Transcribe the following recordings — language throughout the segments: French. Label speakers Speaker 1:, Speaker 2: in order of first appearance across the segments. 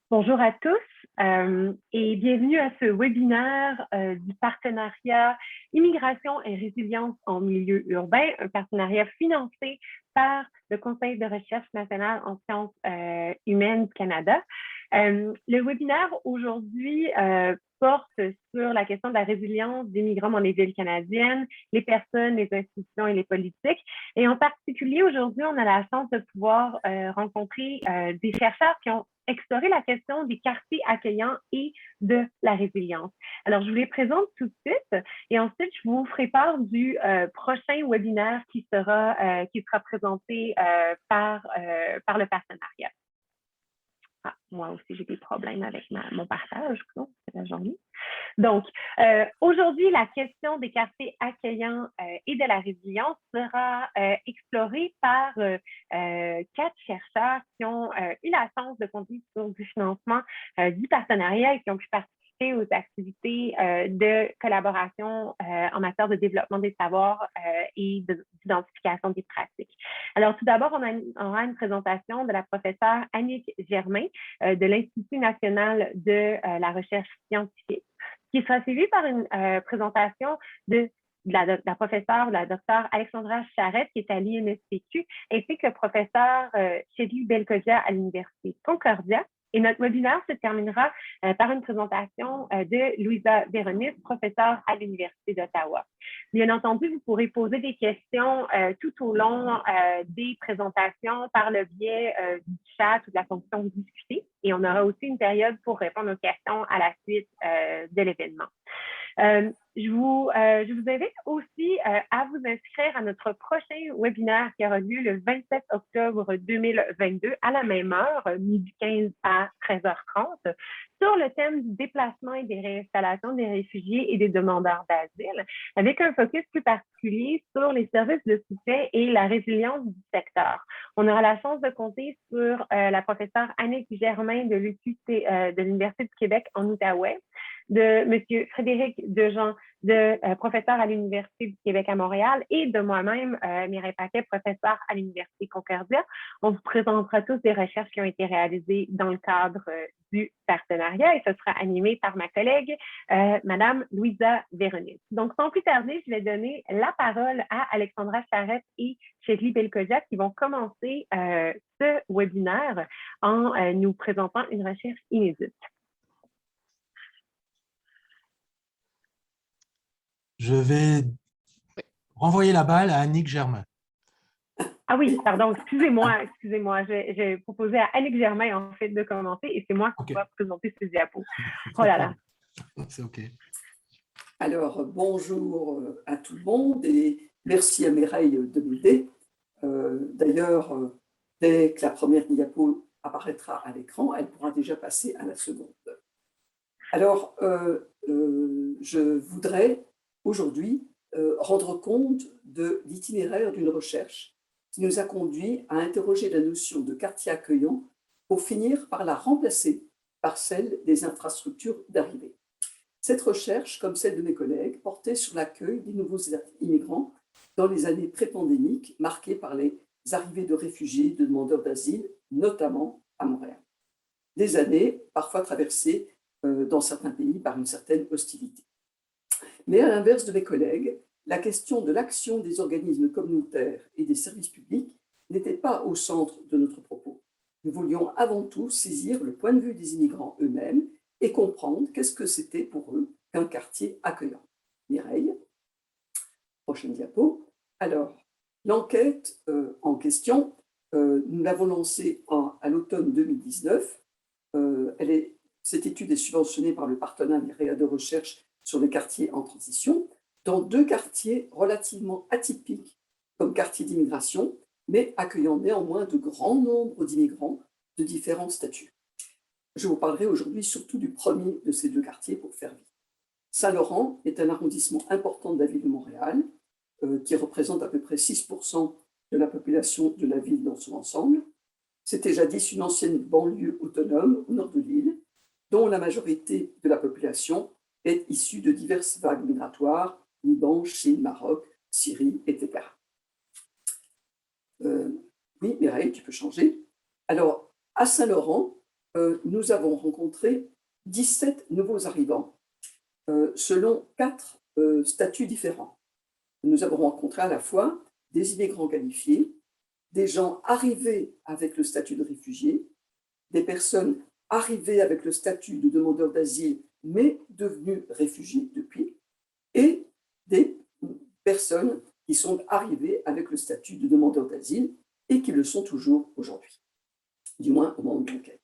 Speaker 1: Bonjour à tous et bienvenue à ce webinaire du partenariat Immigration et résilience en milieu urbain, un partenariat financé par le Conseil de recherche nationale en sciences humaines du Canada. Le webinaire aujourd'hui porte sur la question de la résilience des migrants dans les villes canadiennes, les personnes, les institutions et les politiques. Et en particulier, aujourd'hui, on a la chance de pouvoir rencontrer des chercheurs qui ont exploré la question des quartiers accueillants et de la résilience. Alors, je vous les présente tout de suite et ensuite, je vous ferai part du prochain webinaire qui sera présenté par le partenariat. Ah, moi aussi, j'ai des problèmes avec mon partage, c'est la journée. Donc, aujourd'hui, la question des quartiers accueillants et de la résilience sera explorée par 4 chercheurs qui ont eu la chance de compter sur du financement du partenariat et qui ont pu participer aux activités de collaboration en matière de développement des savoirs et d'identification des pratiques. Alors, tout d'abord, on aura une présentation de la professeure Annick Germain de l'Institut national de la recherche scientifique, qui sera suivie par une présentation de la professeure, la docteure Alexandra Charette, qui est à l'INSPQ, ainsi que le professeur Shedly Belkodia à l'Université Concordia. Et notre webinaire se terminera par une présentation de Louisa Véronis, professeure à l'Université d'Ottawa. Bien entendu, vous pourrez poser des questions tout au long des présentations par le biais du chat ou de la fonction discuter. Et on aura aussi une période pour répondre aux questions à la suite de l'événement. Je vous invite aussi à vous inscrire à notre prochain webinaire qui aura lieu le 27 octobre 2022 à la même heure, midi 15 à 13h30, sur le thème du déplacement et des réinstallations des réfugiés et des demandeurs d'asile, avec un focus plus particulier sur les services de soutien et la résilience du secteur. On aura la chance de compter sur la professeure Annick Germain de l'Université du Québec en Outaouais, de M. Frédéric Dejean, professeur à l'Université du Québec à Montréal, et de moi-même, Mireille Paquet, professeur à l'Université Concordia. On vous présentera tous des recherches qui ont été réalisées dans le cadre du partenariat et ce sera animé par ma collègue, Madame Louisa Véronis. Donc, sans plus tarder, je vais donner la parole à Alexandra Charette et Shedly Belkodia qui vont commencer ce webinaire en nous présentant une recherche inédite.
Speaker 2: Je vais renvoyer la balle à Annick Germain.
Speaker 1: Ah oui, pardon, excusez-moi. J'ai proposé à Annick Germain, en fait, de commencer et c'est moi qui va présenter ces diapos. Oh là là.
Speaker 2: C'est OK.
Speaker 3: Alors, bonjour à tout le monde et merci à Mireille de m'aider. D'ailleurs, dès que la première diapo apparaîtra à l'écran, elle pourra déjà passer à la seconde. Alors, je voudrais aujourd'hui rendre compte de l'itinéraire d'une recherche qui nous a conduit à interroger la notion de quartier accueillant pour finir par la remplacer par celle des infrastructures d'arrivée. Cette recherche, comme celle de mes collègues, portait sur l'accueil des nouveaux immigrants dans les années pré-pandémiques, marquées par les arrivées de réfugiés, de demandeurs d'asile, notamment à Montréal. Des années parfois traversées dans certains pays par une certaine hostilité. Mais à l'inverse de mes collègues, la question de l'action des organismes communautaires et des services publics n'était pas au centre de notre propos. Nous voulions avant tout saisir le point de vue des immigrants eux-mêmes et comprendre qu'est-ce que c'était pour eux qu'un quartier accueillant. Mireille, prochaine diapo. Alors, l'enquête en question, nous l'avons lancée à l'automne 2019. Cette étude est subventionnée par le partenariat de recherche sur les quartiers en transition, dans 2 quartiers relativement atypiques comme quartiers d'immigration, mais accueillant néanmoins de grands nombres d'immigrants de différents statuts. Je vous parlerai aujourd'hui surtout du premier de ces 2 quartiers pour faire vite. Saint-Laurent est un arrondissement important de la ville de Montréal, qui représente à peu près 6% de la population de la ville dans son ensemble. C'était jadis une ancienne banlieue autonome au nord de l'île, dont la majorité de la population est issue de diverses vagues migratoires, Liban, Chine, Maroc, Syrie, etc. Oui, Mireille, tu peux changer. Alors, à Saint-Laurent, nous avons rencontré 17 nouveaux arrivants selon 4 statuts différents. Nous avons rencontré à la fois des immigrants qualifiés, des gens arrivés avec le statut de réfugié, des personnes arrivées avec le statut de demandeur d'asile, mais devenues réfugiés depuis, et des personnes qui sont arrivées avec le statut de demandeur d'asile et qui le sont toujours aujourd'hui, du moins au moment de l'enquête.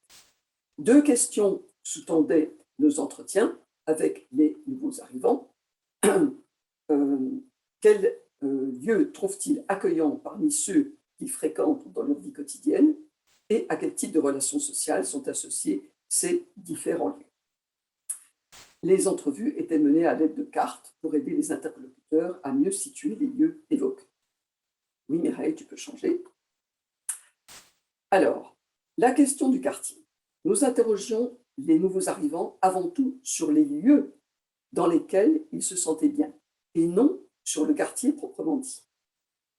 Speaker 3: 2 questions sous-tendaient nos entretiens avec les nouveaux arrivants. Quel lieu trouvent-ils accueillant parmi ceux qu'ils fréquentent dans leur vie quotidienne et à quel type de relations sociales sont associés ces différents lieux. Les entrevues étaient menées à l'aide de cartes pour aider les interlocuteurs à mieux situer les lieux évoqués. Oui, Mireille, tu peux changer. Alors, la question du quartier. Nous interrogions les nouveaux arrivants avant tout sur les lieux dans lesquels ils se sentaient bien et non sur le quartier proprement dit.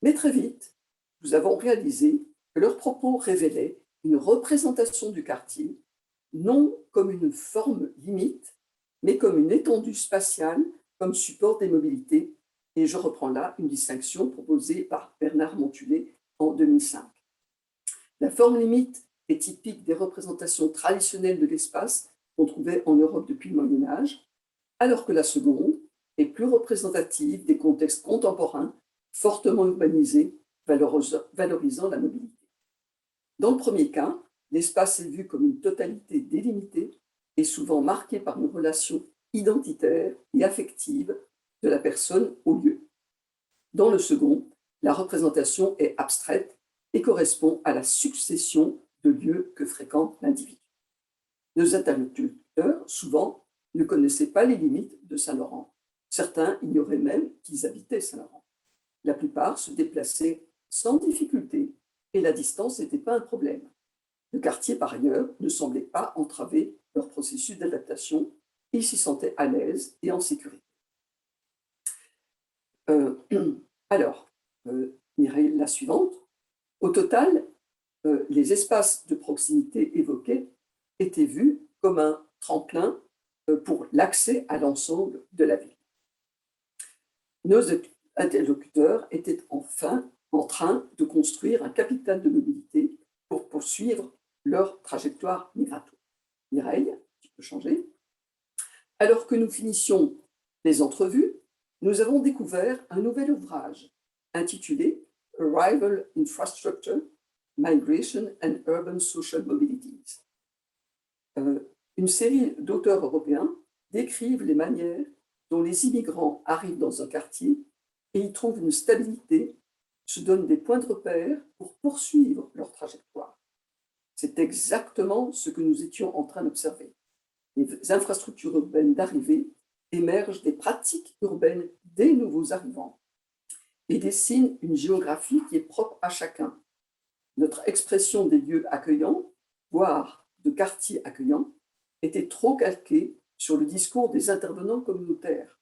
Speaker 3: Mais très vite, nous avons réalisé que leurs propos révélaient une représentation du quartier, non comme une forme limite, mais comme une étendue spatiale, comme support des mobilités. Et je reprends là une distinction proposée par Bernard Montulet en 2005. La forme limite est typique des représentations traditionnelles de l'espace qu'on trouvait en Europe depuis le Moyen-Âge, alors que la seconde est plus représentative des contextes contemporains, fortement urbanisés, valorisant la mobilité. Dans le premier cas, l'espace est vu comme une totalité délimitée et souvent marquée par une relation identitaire et affective de la personne au lieu. Dans le second, la représentation est abstraite et correspond à la succession de lieux que fréquente l'individu. Nos interlocuteurs, souvent, ne connaissaient pas les limites de Saint-Laurent. Certains ignoraient même qu'ils habitaient Saint-Laurent. La plupart se déplaçaient sans difficulté et la distance n'était pas un problème. Le quartier, par ailleurs, ne semblait pas entraver leur processus d'adaptation. Ils s'y sentaient à l'aise et en sécurité. Mireille, la suivante. Au total, les espaces de proximité évoqués étaient vus comme un tremplin pour l'accès à l'ensemble de la ville. Nos interlocuteurs étaient enfin en train de construire un capital de mobilité pour poursuivre leur trajectoire migratoire. Mireille, tu peux changer. Alors que nous finissions les entrevues, nous avons découvert un nouvel ouvrage intitulé Arrival Infrastructure, Migration and Urban Social Mobilities. Une série d'auteurs européens décrivent les manières dont les immigrants arrivent dans un quartier et y trouvent une stabilité, se donnent des points de repère pour poursuivre leur trajectoire. C'est exactement ce que nous étions en train d'observer. Les infrastructures urbaines d'arrivée émergent des pratiques urbaines des nouveaux arrivants et dessinent une géographie qui est propre à chacun. Notre expression des lieux accueillants, voire de quartiers accueillants, était trop calquée sur le discours des intervenants communautaires.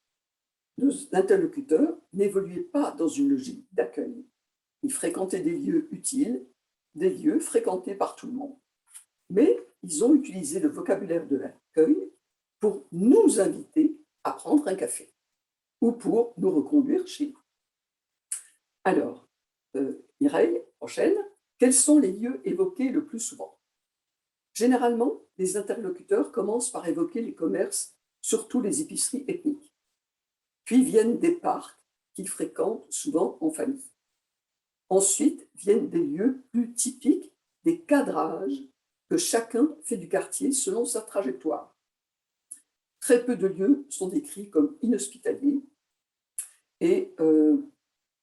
Speaker 3: Nos interlocuteurs n'évoluaient pas dans une logique d'accueil. Ils fréquentaient des lieux utiles, des lieux fréquentés par tout le monde. Mais ils ont utilisé le vocabulaire de l'accueil pour nous inviter à prendre un café ou pour nous reconduire chez nous. Alors, Mireille, prochaine, quels sont les lieux évoqués le plus souvent? Généralement, les interlocuteurs commencent par évoquer les commerces, surtout les épiceries ethniques. Puis viennent des parcs qu'ils fréquentent souvent en famille. Ensuite viennent des lieux plus typiques, des cadrages que chacun fait du quartier selon sa trajectoire. Très peu de lieux sont décrits comme inhospitaliers et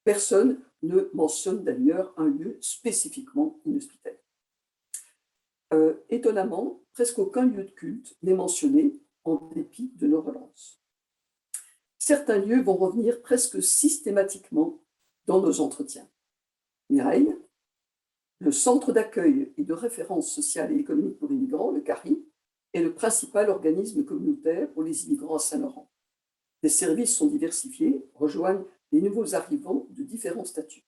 Speaker 3: personne ne mentionne d'ailleurs un lieu spécifiquement inhospitalier. Étonnamment, presque aucun lieu de culte n'est mentionné en dépit de nos relances. Certains lieux vont revenir presque systématiquement dans nos entretiens. Mireille, le centre d'accueil et de référence sociale et économique pour immigrants, le CARI, est le principal organisme communautaire pour les immigrants à Saint-Laurent. Les services sont diversifiés, rejoignent les nouveaux arrivants de différents statuts.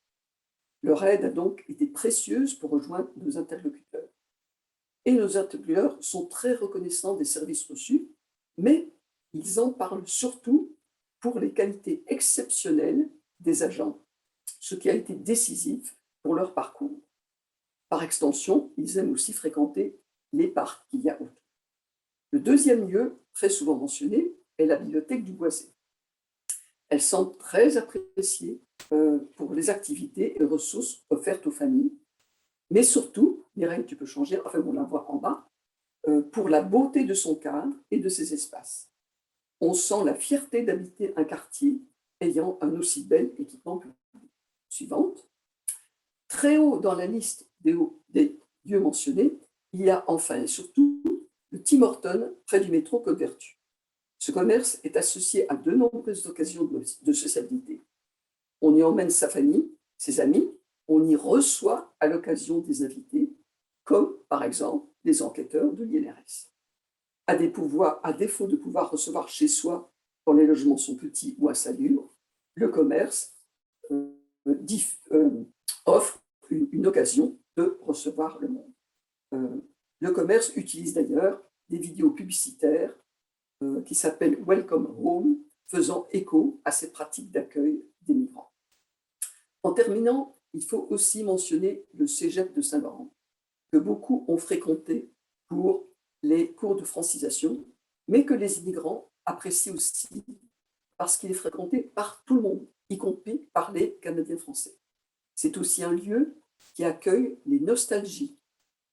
Speaker 3: Leur aide a donc été précieuse pour rejoindre nos interlocuteurs. et nos interlocuteurs sont très reconnaissants des services reçus, mais ils en parlent surtout pour les qualités exceptionnelles des agents, ce qui a été décisif pour leur parcours. Par extension, ils aiment aussi fréquenter les parcs qu'il y a autour. Le deuxième lieu, très souvent mentionné, est la bibliothèque du Boisé. Elle semble très appréciée pour les activités et ressources offertes aux familles, mais surtout, Mireille, tu peux changer, enfin on la voit en bas, pour la beauté de son cadre et de ses espaces. On sent la fierté d'habiter un quartier ayant un aussi bel équipement public. Suivante. Très haut dans la liste des lieux mentionnés, il y a enfin et surtout le Tim Hortons près du métro Côte-Vertu. Ce commerce est associé à de nombreuses occasions de sociabilité. On y emmène sa famille, ses amis, on y reçoit à l'occasion des invités, comme par exemple les enquêteurs de l'INRS. À défaut de pouvoir recevoir chez soi quand les logements sont petits ou insalubres, le commerce offre une occasion de recevoir le monde. Le commerce utilise d'ailleurs des vidéos publicitaires qui s'appellent Welcome Home, faisant écho à ces pratiques d'accueil des migrants. En terminant, il faut aussi mentionner le Cégep de Saint-Laurent, que beaucoup ont fréquenté pour les cours de francisation, mais que les immigrants apprécient aussi parce qu'il est fréquenté par tout le monde, y compris par les Canadiens français. C'est aussi un lieu qui accueille les nostalgies,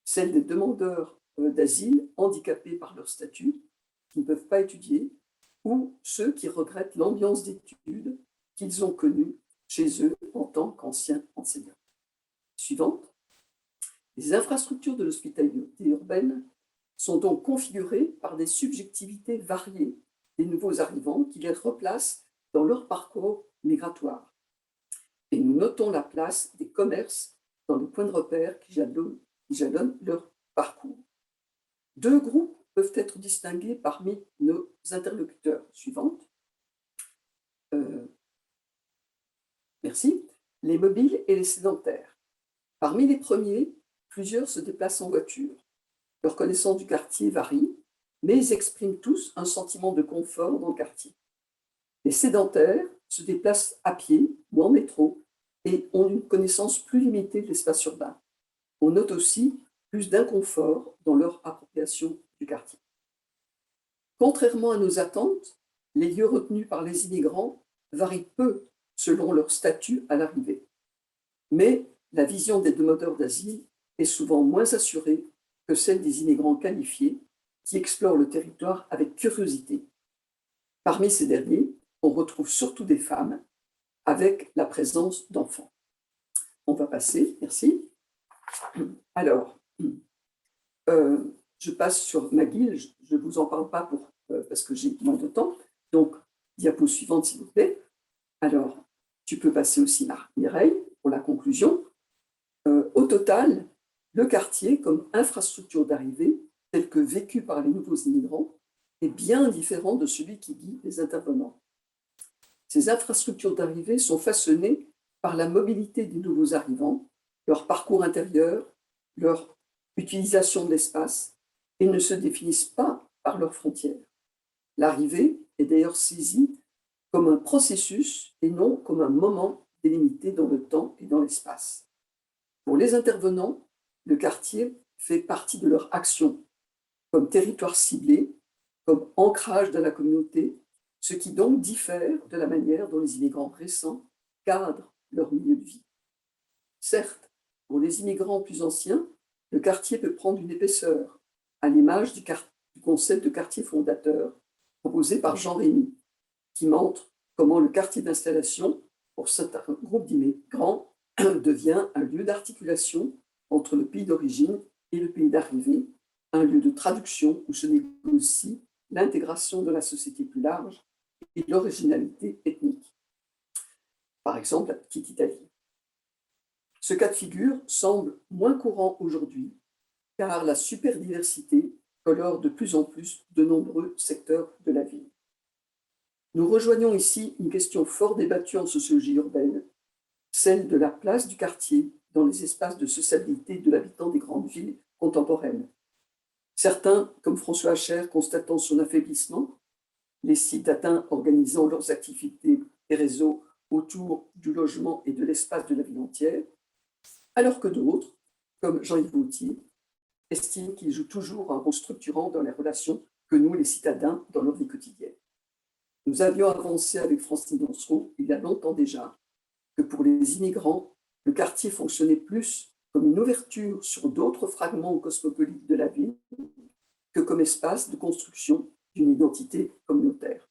Speaker 3: celles des demandeurs d'asile handicapés par leur statut, qui ne peuvent pas étudier, ou ceux qui regrettent l'ambiance d'études qu'ils ont connue chez eux en tant qu'anciens enseignants. Suivante. Les infrastructures de l'hospitalité urbaine sont donc configurées par des subjectivités variées des nouveaux arrivants qui les replacent dans leur parcours migratoire. Et nous notons la place des commerces dans les points de repère qui jalonnent leur parcours. Deux groupes peuvent être distingués parmi nos interlocuteurs suivantes. Merci. Les mobiles et les sédentaires. Parmi les premiers, plusieurs se déplacent en voiture. Leur connaissance du quartier varie, mais ils expriment tous un sentiment de confort dans le quartier. Les sédentaires se déplacent à pied ou en métro et ont une connaissance plus limitée de l'espace urbain. On note aussi plus d'inconfort dans leur appropriation du quartier. Contrairement à nos attentes, les lieux retenus par les immigrants varient peu selon leur statut à l'arrivée. Mais la vision des demandeurs d'asile est souvent moins assurée que celle des immigrants qualifiés qui explorent le territoire avec curiosité. Parmi ces derniers, on retrouve surtout des femmes avec la présence d'enfants. On va passer, merci. Alors, je passe sur McGill, je ne vous en parle pas parce que j'ai moins de temps. Donc, diapo suivante, s'il vous plaît. Alors, tu peux passer aussi, Mireille, pour la conclusion. Au total, le quartier, comme infrastructure d'arrivée, tel que vécu par les nouveaux immigrants, est bien différent de celui qui guide les intervenants. Ces infrastructures d'arrivée sont façonnées par la mobilité des nouveaux arrivants, leur parcours intérieur, leur utilisation de l'espace, et ne se définissent pas par leurs frontières. L'arrivée est d'ailleurs saisie comme un processus et non comme un moment délimité dans le temps et dans l'espace. Pour les intervenants, le quartier fait partie de leur action, comme territoire ciblé, comme ancrage de la communauté, ce qui donc diffère de la manière dont les immigrants récents cadrent leur milieu de vie. Certes, pour les immigrants plus anciens, le quartier peut prendre une épaisseur, à l'image du concept de quartier fondateur proposé par Jean Rémy, qui montre comment le quartier d'installation, pour certains groupes d'immigrants, devient un lieu d'articulation entre le pays d'origine et le pays d'arrivée, un lieu de traduction où se négocie l'intégration de la société plus large et l'originalité ethnique. Par exemple, la petite Italie. Ce cas de figure semble moins courant aujourd'hui, car la superdiversité colore de plus en plus de nombreux secteurs de la ville. Nous rejoignons ici une question fort débattue en sociologie urbaine, celle de la place du quartier dans les espaces de sociabilité de l'habitant des grandes villes contemporaines. Certains, comme François Hacher, constatant son affaiblissement, les citadins organisant leurs activités et réseaux autour du logement et de l'espace de la ville entière, alors que d'autres, comme Jean-Yves Vautier, estiment qu'il joue toujours un rôle structurant dans les relations que nouent les citadins dans leur vie quotidienne. Nous avions avancé avec Francine Dansereau, il y a longtemps déjà, que pour les immigrants, le quartier fonctionnait plus comme une ouverture sur d'autres fragments cosmopolites de la ville que comme espace de construction d'une identité communautaire.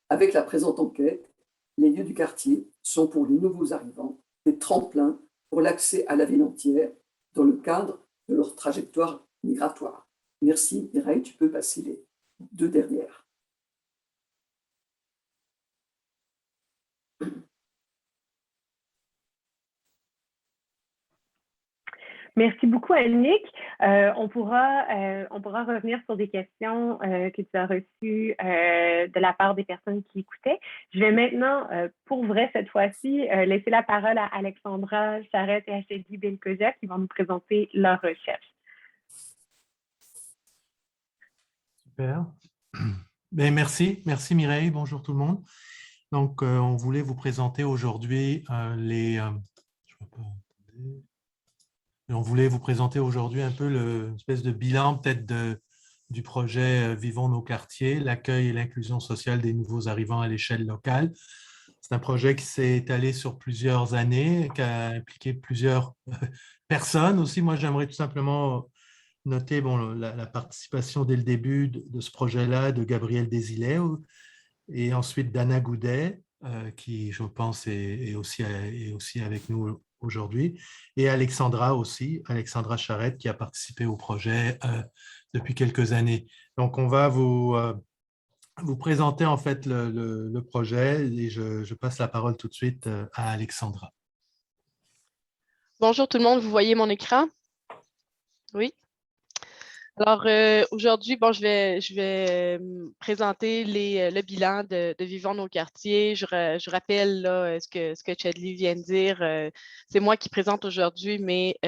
Speaker 3: Avec la présente enquête, les lieux du quartier sont pour les nouveaux arrivants des tremplins pour l'accès à la ville entière dans le cadre de leur trajectoire migratoire. Merci Mireille, tu peux passer les 2 dernières.
Speaker 1: Merci beaucoup, Annick. On pourra revenir sur des questions que tu as reçues de la part des personnes qui écoutaient. Je vais maintenant, pour vrai cette fois-ci, laisser la parole à Alexandra Charette et à Shelly Belkosia qui vont nous présenter leur recherche.
Speaker 2: Super. Ben, merci Mireille, bonjour tout le monde. Donc, on voulait vous présenter aujourd'hui on voulait vous présenter aujourd'hui un peu une espèce de bilan peut-être du projet Vivons nos quartiers, l'accueil et l'inclusion sociale des nouveaux arrivants à l'échelle locale. C'est un projet qui s'est étalé sur plusieurs années, qui a impliqué plusieurs personnes aussi. Moi, j'aimerais tout simplement noter la participation dès le début de ce projet-là de Gabriel Desilets et ensuite d'Anna Goudet, qui, je pense, est aussi avec nous aujourd'hui, et Alexandra Charette, qui a participé au projet depuis quelques années. Donc, on va vous présenter en fait le projet et je passe la parole tout de suite à Alexandra.
Speaker 4: Bonjour tout le monde, vous voyez mon écran? Oui. Alors, aujourd'hui, je vais présenter le bilan de Vivons nos quartiers. Je rappelle là, ce que Chedley vient de dire. C'est moi qui présente aujourd'hui, mais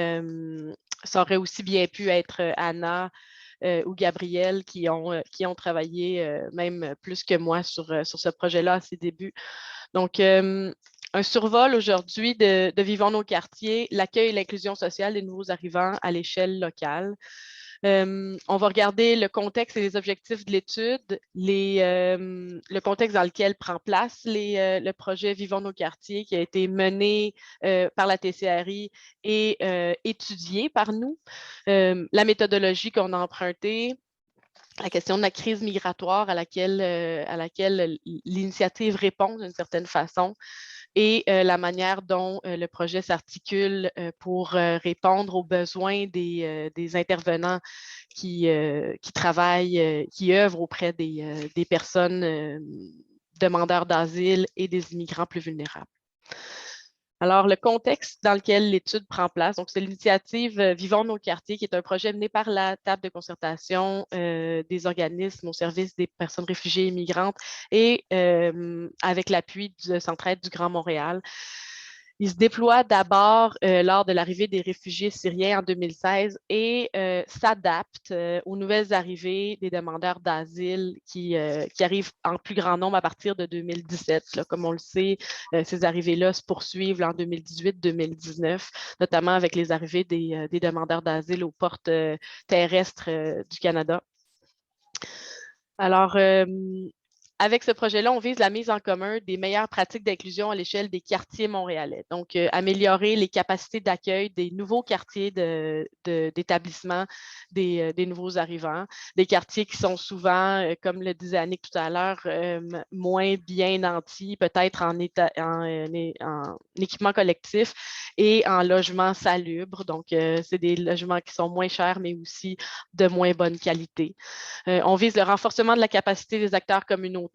Speaker 4: ça aurait aussi bien pu être Anna ou Gabriel qui ont travaillé même plus que moi sur ce projet-là à ses débuts. Donc, un survol aujourd'hui de Vivons nos quartiers, l'accueil et l'inclusion sociale des nouveaux arrivants à l'échelle locale. On va regarder le contexte et les objectifs de l'étude, le contexte dans lequel prend place le projet Vivons nos quartiers qui a été mené par la TCRI et étudié par nous, la méthodologie qu'on a empruntée, la question de la crise migratoire à laquelle l'initiative répond d'une certaine façon et la manière dont le projet s'articule pour répondre aux besoins des intervenants qui travaillent, qui œuvrent auprès des personnes demandeurs d'asile et des immigrants plus vulnérables. Alors, le contexte dans lequel l'étude prend place, donc c'est l'initiative Vivons nos quartiers, qui est un projet mené par la table de concertation des organismes au service des personnes réfugiées et migrantes et avec l'appui du Centre-Aide du Grand Montréal. Il se déploie d'abord lors de l'arrivée des réfugiés syriens en 2016 et s'adapte aux nouvelles arrivées des demandeurs d'asile qui arrivent en plus grand nombre à partir de 2017. Là, comme on le sait, ces arrivées-là se poursuivent là, en 2018-2019, notamment avec les arrivées des demandeurs d'asile aux portes terrestres du Canada. Alors, avec ce projet-là, on vise la mise en commun des meilleures pratiques d'inclusion à l'échelle des quartiers montréalais. Donc, améliorer les capacités d'accueil des nouveaux quartiers d'établissement des nouveaux arrivants, des quartiers qui sont souvent, comme le disait Annick tout à l'heure, moins bien nantis, peut-être en équipement collectif et en logement salubre. Donc, c'est des logements qui sont moins chers, mais aussi de moins bonne qualité. On vise le renforcement de la capacité des acteurs communautaires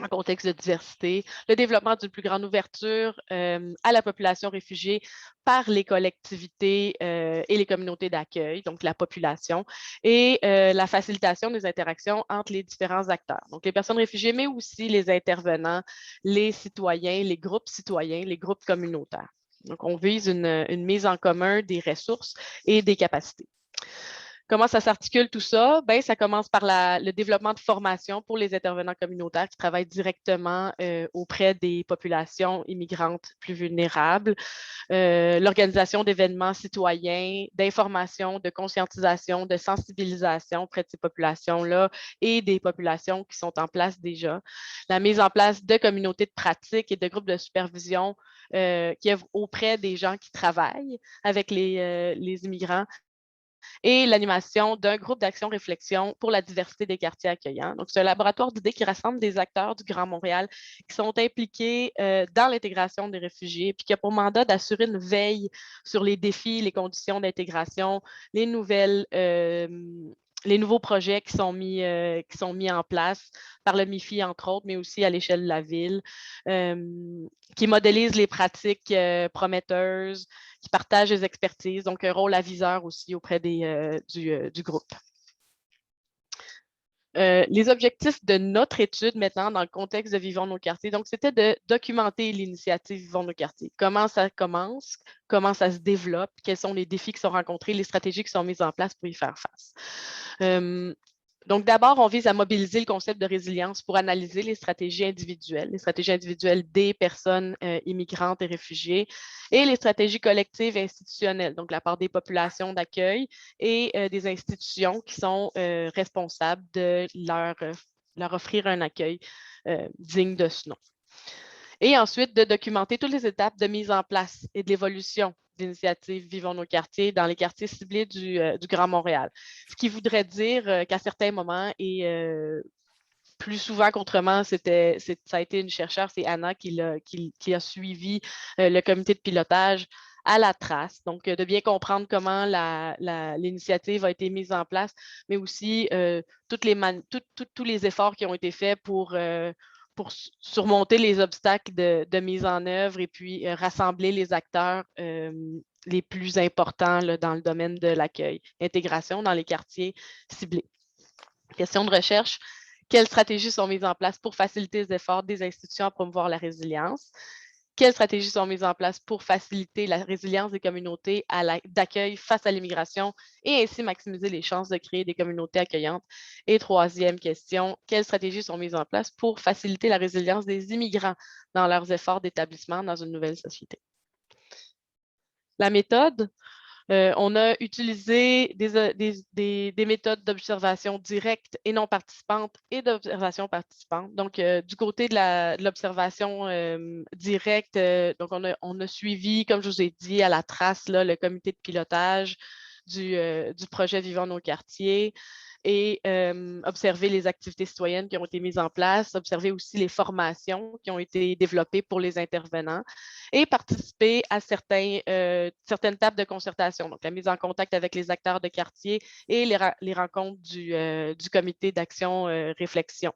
Speaker 4: en contexte de diversité, le développement d'une plus grande ouverture à la population réfugiée par les collectivités et les communautés d'accueil, donc la population, et la facilitation des interactions entre les différents acteurs, donc les personnes réfugiées, mais aussi les intervenants, les citoyens, les groupes citoyens, les groupes communautaires. Donc, on vise une mise en commun des ressources et des capacités. Comment ça s'articule tout ça? Ben, ça commence par le développement de formation pour les intervenants communautaires qui travaillent directement auprès des populations immigrantes plus vulnérables, l'organisation d'événements citoyens, d'information, de conscientisation, de sensibilisation auprès de ces populations-là et des populations qui sont en place déjà, la mise en place de communautés de pratique et de groupes de supervision qui œuvrent auprès des gens qui travaillent avec les immigrants, et l'animation d'un groupe d'action-réflexion pour la diversité des quartiers accueillants. Donc, c'est un laboratoire d'idées qui rassemble des acteurs du Grand Montréal qui sont impliqués dans l'intégration des réfugiés, puis qui a pour mandat d'assurer une veille sur les défis, les conditions d'intégration, les nouveaux projets qui sont mis en place par le MIFI, entre autres, mais aussi à l'échelle de la ville, qui modélisent les pratiques prometteuses, qui partagent les expertises, donc un rôle aviseur aussi auprès du groupe. Les objectifs de notre étude maintenant dans le contexte de Vivons nos quartiers, donc c'était de documenter l'initiative Vivons nos quartiers. Comment ça commence, comment ça se développe, quels sont les défis qui sont rencontrés, les stratégies qui sont mises en place pour y faire face. Donc, d'abord, on vise à mobiliser le concept de résilience pour analyser les stratégies individuelles des personnes immigrantes et réfugiées et les stratégies collectives et institutionnelles, donc la part des populations d'accueil et des institutions qui sont responsables de leur offrir un accueil digne de ce nom. Et ensuite, de documenter toutes les étapes de mise en place et de l'évolution d'initiatives Vivons nos quartiers dans les quartiers ciblés du Grand Montréal. Ce qui voudrait dire qu'à certains moments, et plus souvent qu'autrement, ça a été une chercheure, c'est Anna qui a suivi le comité de pilotage à la trace, donc de bien comprendre comment l'initiative a été mise en place, mais aussi tous les efforts qui ont été faits pour surmonter les obstacles de mise en œuvre et puis rassembler les acteurs les plus importants là, dans le domaine de l'accueil, intégration dans les quartiers ciblés. Question de recherche, quelles stratégies sont mises en place pour faciliter les efforts des institutions à promouvoir la résilience? Quelles stratégies sont mises en place pour faciliter la résilience des communautés d'accueil face à l'immigration et ainsi maximiser les chances de créer des communautés accueillantes? Et troisième question, quelles stratégies sont mises en place pour faciliter la résilience des immigrants dans leurs efforts d'établissement dans une nouvelle société? La méthode, on a utilisé des méthodes d'observation directe et non participante et d'observation participante. Donc, du côté de l'observation directe, donc on a suivi, comme je vous ai dit, à la trace, là, le comité de pilotage du projet Vivons nos quartiers et observer les activités citoyennes qui ont été mises en place, observer aussi les formations qui ont été développées pour les intervenants et participer à certaines tables de concertation, donc la mise en contact avec les acteurs de quartier et les rencontres du comité d'action réflexion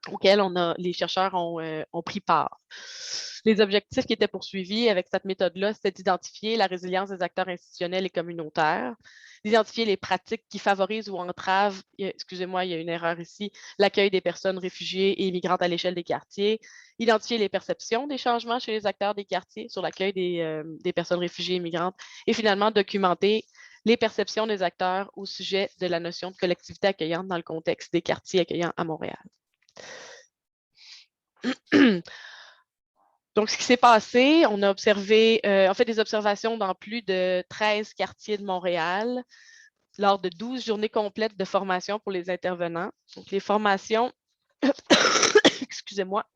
Speaker 4: auxquelles les chercheurs ont pris part. Les objectifs qui étaient poursuivis avec cette méthode-là, c'était d'identifier la résilience des acteurs institutionnels et communautaires, d'identifier les pratiques qui favorisent ou entravent, excusez-moi, il y a une erreur ici, l'accueil des personnes réfugiées et immigrantes à l'échelle des quartiers, identifier les perceptions des changements chez les acteurs des quartiers sur l'accueil des personnes réfugiées et immigrantes, et finalement documenter les perceptions des acteurs au sujet de la notion de collectivité accueillante dans le contexte des quartiers accueillants à Montréal. Donc, ce qui s'est passé, on a observé, on fait des observations dans plus de 13 quartiers de Montréal lors de 12 journées complètes de formation pour les intervenants. Donc, les formations, excusez-moi.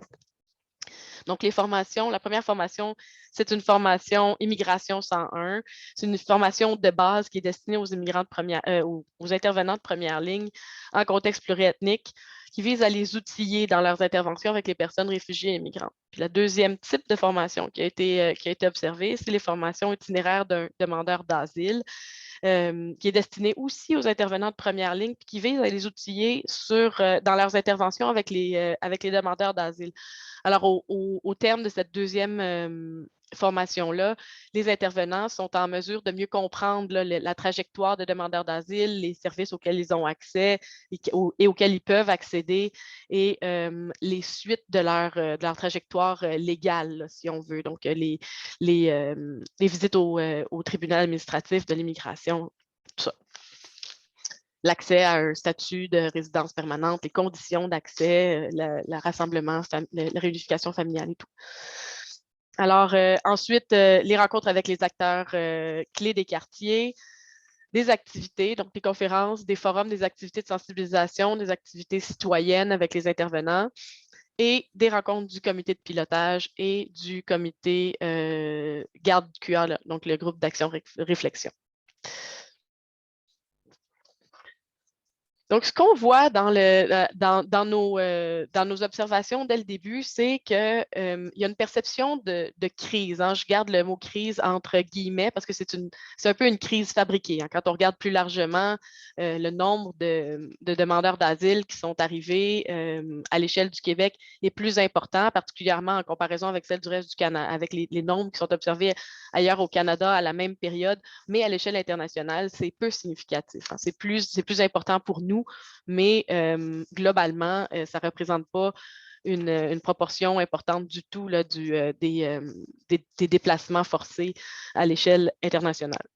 Speaker 4: Donc, les formations, la première formation, c'est une formation Immigration 101. C'est une formation de base qui est destinée aux immigrants de première, aux intervenants de première ligne en contexte pluriethnique, qui vise à les outiller dans leurs interventions avec les personnes réfugiées et immigrantes. Puis le deuxième type de formation qui a été observé, c'est les formations itinéraires d'un demandeur d'asile, qui est destinée aussi aux intervenants de première ligne, puis qui vise à les outiller dans leurs interventions avec les demandeurs d'asile. Alors, au terme de cette deuxième formation-là, les intervenants sont en mesure de mieux comprendre là, la trajectoire de demandeurs d'asile, les services auxquels ils ont accès et auxquels ils peuvent accéder et les suites de leur trajectoire légale, là, si on veut. Donc, les visites au tribunal administratif de l'immigration, tout ça. l'accès à un statut de résidence permanente, les conditions d'accès, le rassemblement, la réunification familiale et tout. Alors, ensuite, les rencontres avec les acteurs clés des quartiers, des activités, donc des conférences, des forums, des activités de sensibilisation, des activités citoyennes avec les intervenants et des rencontres du comité de pilotage et du comité garde QA, donc le groupe d'action réflexion. Donc, ce qu'on voit dans nos observations dès le début, c'est qu'il y a une perception de crise. Hein. Je garde le mot crise entre guillemets parce que c'est un peu une crise fabriquée. Hein. Quand on regarde plus largement le nombre de demandeurs d'asile qui sont arrivés à l'échelle du Québec est plus important, particulièrement en comparaison avec celle du reste du Canada, avec les nombres qui sont observés ailleurs au Canada à la même période, mais à l'échelle internationale, c'est peu significatif. Hein. C'est plus important pour nous, mais globalement, ça ne représente pas une proportion importante du tout là, des déplacements forcés à l'échelle internationale.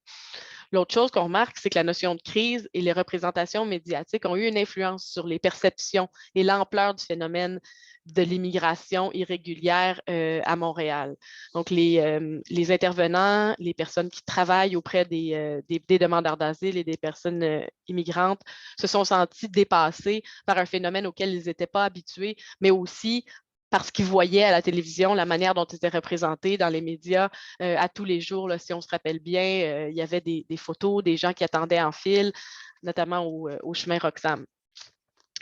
Speaker 4: L'autre chose qu'on remarque, c'est que la notion de crise et les représentations médiatiques ont eu une influence sur les perceptions et l'ampleur du phénomène de l'immigration irrégulière à Montréal. Donc, les intervenants, les personnes qui travaillent auprès des demandeurs d'asile et des personnes immigrantes se sont sentis dépassés par un phénomène auquel ils n'étaient pas habitués, mais aussi parce qu'ils voyaient à la télévision la manière dont ils étaient représentés dans les médias à tous les jours. Là, si on se rappelle bien, il y avait des photos des gens qui attendaient en file, notamment au chemin Roxham.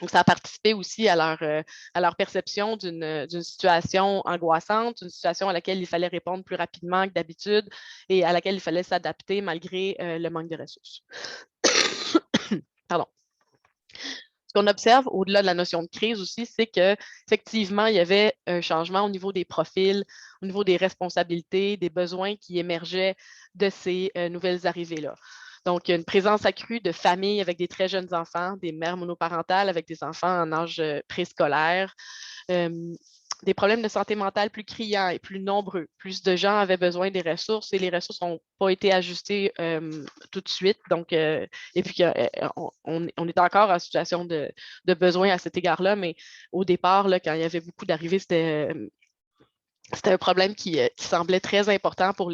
Speaker 4: Donc, ça a participé aussi à leur perception d'une situation angoissante, une situation à laquelle il fallait répondre plus rapidement que d'habitude et à laquelle il fallait s'adapter malgré le manque de ressources. Pardon. Ce qu'on observe au-delà de la notion de crise aussi, c'est qu'effectivement, il y avait un changement au niveau des profils, au niveau des responsabilités, des besoins qui émergeaient de ces nouvelles arrivées-là. Donc, il y a une présence accrue de familles avec des très jeunes enfants, des mères monoparentales avec des enfants en âge préscolaire, des problèmes de santé mentale plus criants et plus nombreux. Plus de gens avaient besoin des ressources et les ressources n'ont pas été ajustées tout de suite. Donc, et puis, on est encore en situation de besoin à cet égard-là, mais au départ, là, quand il y avait beaucoup d'arrivées, c'était un problème qui semblait très important pour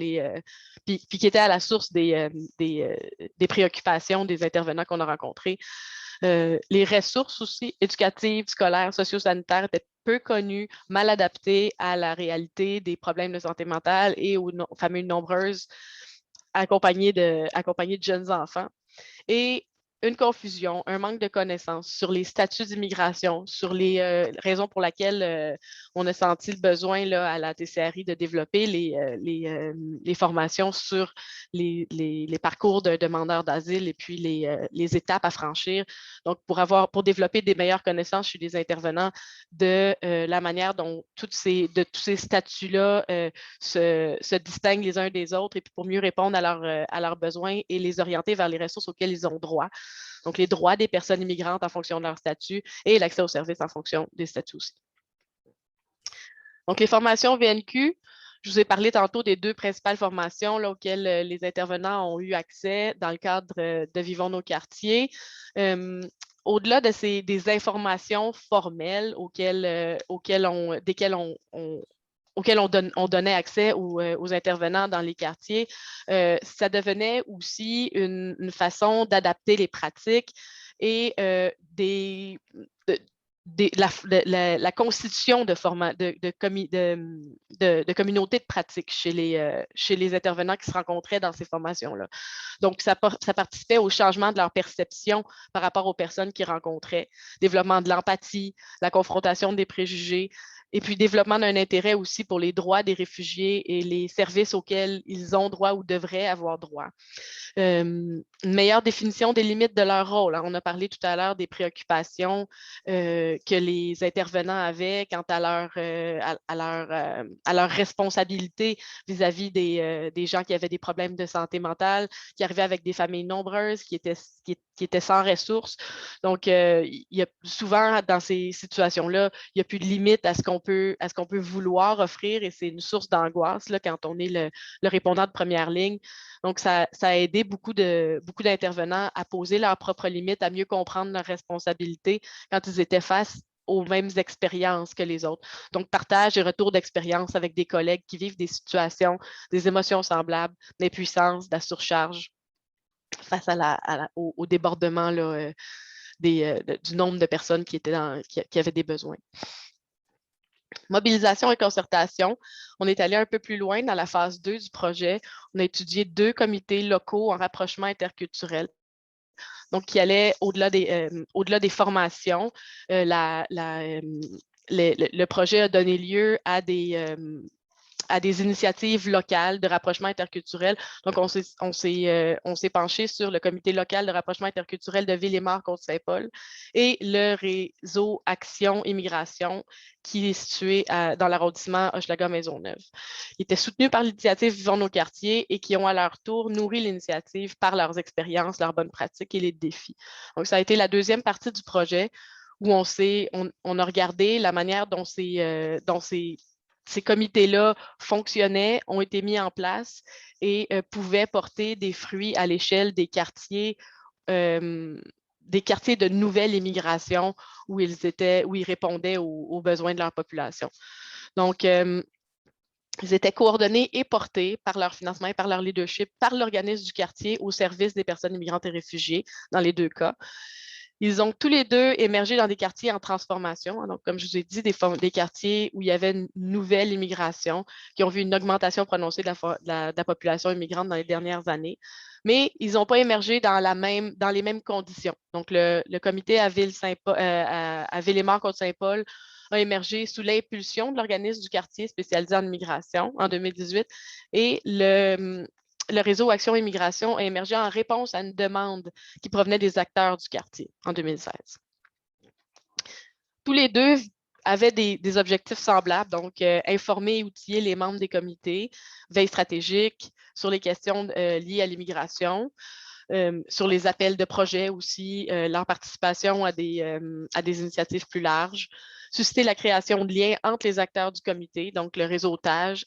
Speaker 4: puis qui était à la source des préoccupations des intervenants qu'on a rencontrés. Les ressources aussi, éducatives, scolaires, socio-sanitaires, étaient peu connues, mal adaptées à la réalité des problèmes de santé mentale et aux familles nombreuses accompagnées de jeunes enfants. Et une confusion, un manque de connaissances sur les statuts d'immigration, sur les raisons pour lesquelles on a senti le besoin là, à la TCRI de développer les formations sur les parcours d'un demandeur d'asile et puis les étapes à franchir. Donc, pour développer des meilleures connaissances chez les intervenants de la manière dont tous ces statuts-là se distinguent les uns des autres et puis pour mieux répondre à leurs besoins et les orienter vers les ressources auxquelles ils ont droit. Donc, les droits des personnes immigrantes en fonction de leur statut et l'accès aux services en fonction des statuts aussi. Donc, les formations VNQ, je vous ai parlé tantôt des deux principales formations là, auxquelles les intervenants ont eu accès dans le cadre de Vivons nos quartiers. Au-delà des informations formelles desquelles on donnait accès aux intervenants dans les quartiers, ça devenait aussi une façon d'adapter les pratiques et la constitution de communautés de pratique chez les intervenants qui se rencontraient dans ces formations-là. Donc, ça participait au changement de leur perception par rapport aux personnes qu'ils rencontraient, développement de l'empathie, la confrontation des préjugés, et puis développement d'un intérêt aussi pour les droits des réfugiés et les services auxquels ils ont droit ou devraient avoir droit. Une meilleure définition des limites de leur rôle. Hein. On a parlé tout à l'heure des préoccupations que les intervenants avaient quant à leur responsabilité vis-à-vis des gens qui avaient des problèmes de santé mentale, qui arrivaient avec des familles nombreuses, qui qui étaient sans ressources. Donc, il y a souvent, dans ces situations-là, il n'y a plus de limite à ce qu'on peut vouloir offrir et c'est une source d'angoisse là, quand on est le répondant de première ligne. Donc, ça a aidé beaucoup d'intervenants à poser leurs propres limites, à mieux comprendre leurs responsabilités quand ils étaient face aux mêmes expériences que les autres. Donc, partage et retour d'expérience avec des collègues qui vivent des situations, des émotions semblables, d'impuissance, de la surcharge face au débordement là, du nombre de personnes qui avaient des besoins. Mobilisation et concertation. On est allé un peu plus loin dans la phase 2 du projet. On a étudié 2 comités locaux en rapprochement interculturel. Donc, qui allaient au-delà des formations. Le projet a donné lieu à des initiatives locales de rapprochement interculturel. Donc, on s'est penché sur le comité local de rapprochement interculturel de Ville-et-Mort-Côte-Saint-Paul et le réseau Action Immigration qui est situé dans l'arrondissement Hochelaga-Maisonneuve. Ils étaient soutenus par l'initiative Vivons nos quartiers et qui ont à leur tour nourri l'initiative par leurs expériences, leurs bonnes pratiques et les défis. Donc, ça a été la deuxième partie du projet où on a regardé la manière dont ces comités-là fonctionnaient, ont été mis en place et pouvaient porter des fruits à l'échelle des quartiers de nouvelle immigration où ils répondaient aux besoins de leur population. Donc, ils étaient coordonnés et portés par leur financement et par leur leadership, par l'organisme du quartier au service des personnes immigrantes et réfugiées, dans les 2 cas. Ils ont tous les 2 émergé dans des quartiers en transformation. Donc, comme je vous ai dit, des quartiers où il y avait une nouvelle immigration, qui ont vu une augmentation prononcée de la population immigrante dans les dernières années. Mais ils n'ont pas émergé dans les mêmes conditions. Donc, le comité à Ville-et-Mort-Côte-Saint-Paul a émergé sous l'impulsion de l'organisme du quartier spécialisé en immigration en 2018 et le réseau Action Immigration a émergé en réponse à une demande qui provenait des acteurs du quartier en 2016. Tous les 2 avaient des objectifs semblables, donc informer et outiller les membres des comités, veille stratégique sur les questions liées à l'immigration, sur les appels de projets aussi, leur participation à des initiatives plus larges, susciter la création de liens entre les acteurs du comité, donc le réseautage,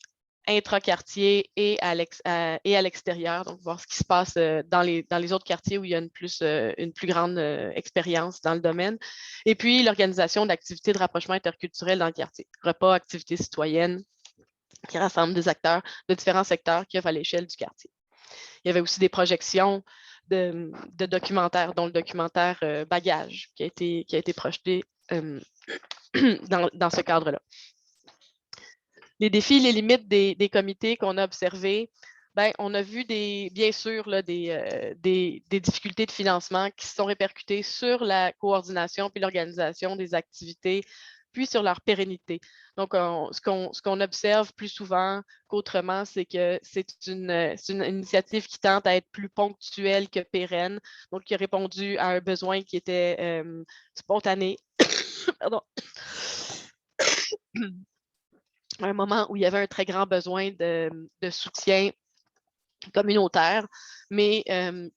Speaker 4: intra-quartier et à l'extérieur, donc voir ce qui se passe dans les autres quartiers où il y a une plus grande expérience dans le domaine. Et puis, l'organisation d'activités de rapprochement interculturel dans le quartier. Repas, activités citoyennes qui rassemblent des acteurs de différents secteurs qui œuvrent à l'échelle du quartier. Il y avait aussi des projections de documentaires, dont le documentaire Bagage, qui a été projeté dans ce cadre-là. Les défis, les limites des comités qu'on a observés, on a vu bien sûr là, des difficultés de financement qui se sont répercutées sur la coordination puis l'organisation des activités, puis sur leur pérennité. Donc, ce qu'on observe plus souvent qu'autrement, c'est que c'est une initiative qui tente à être plus ponctuelle que pérenne, donc qui a répondu à un besoin qui était spontané. Pardon. À un moment où il y avait un très grand besoin de soutien communautaire, mais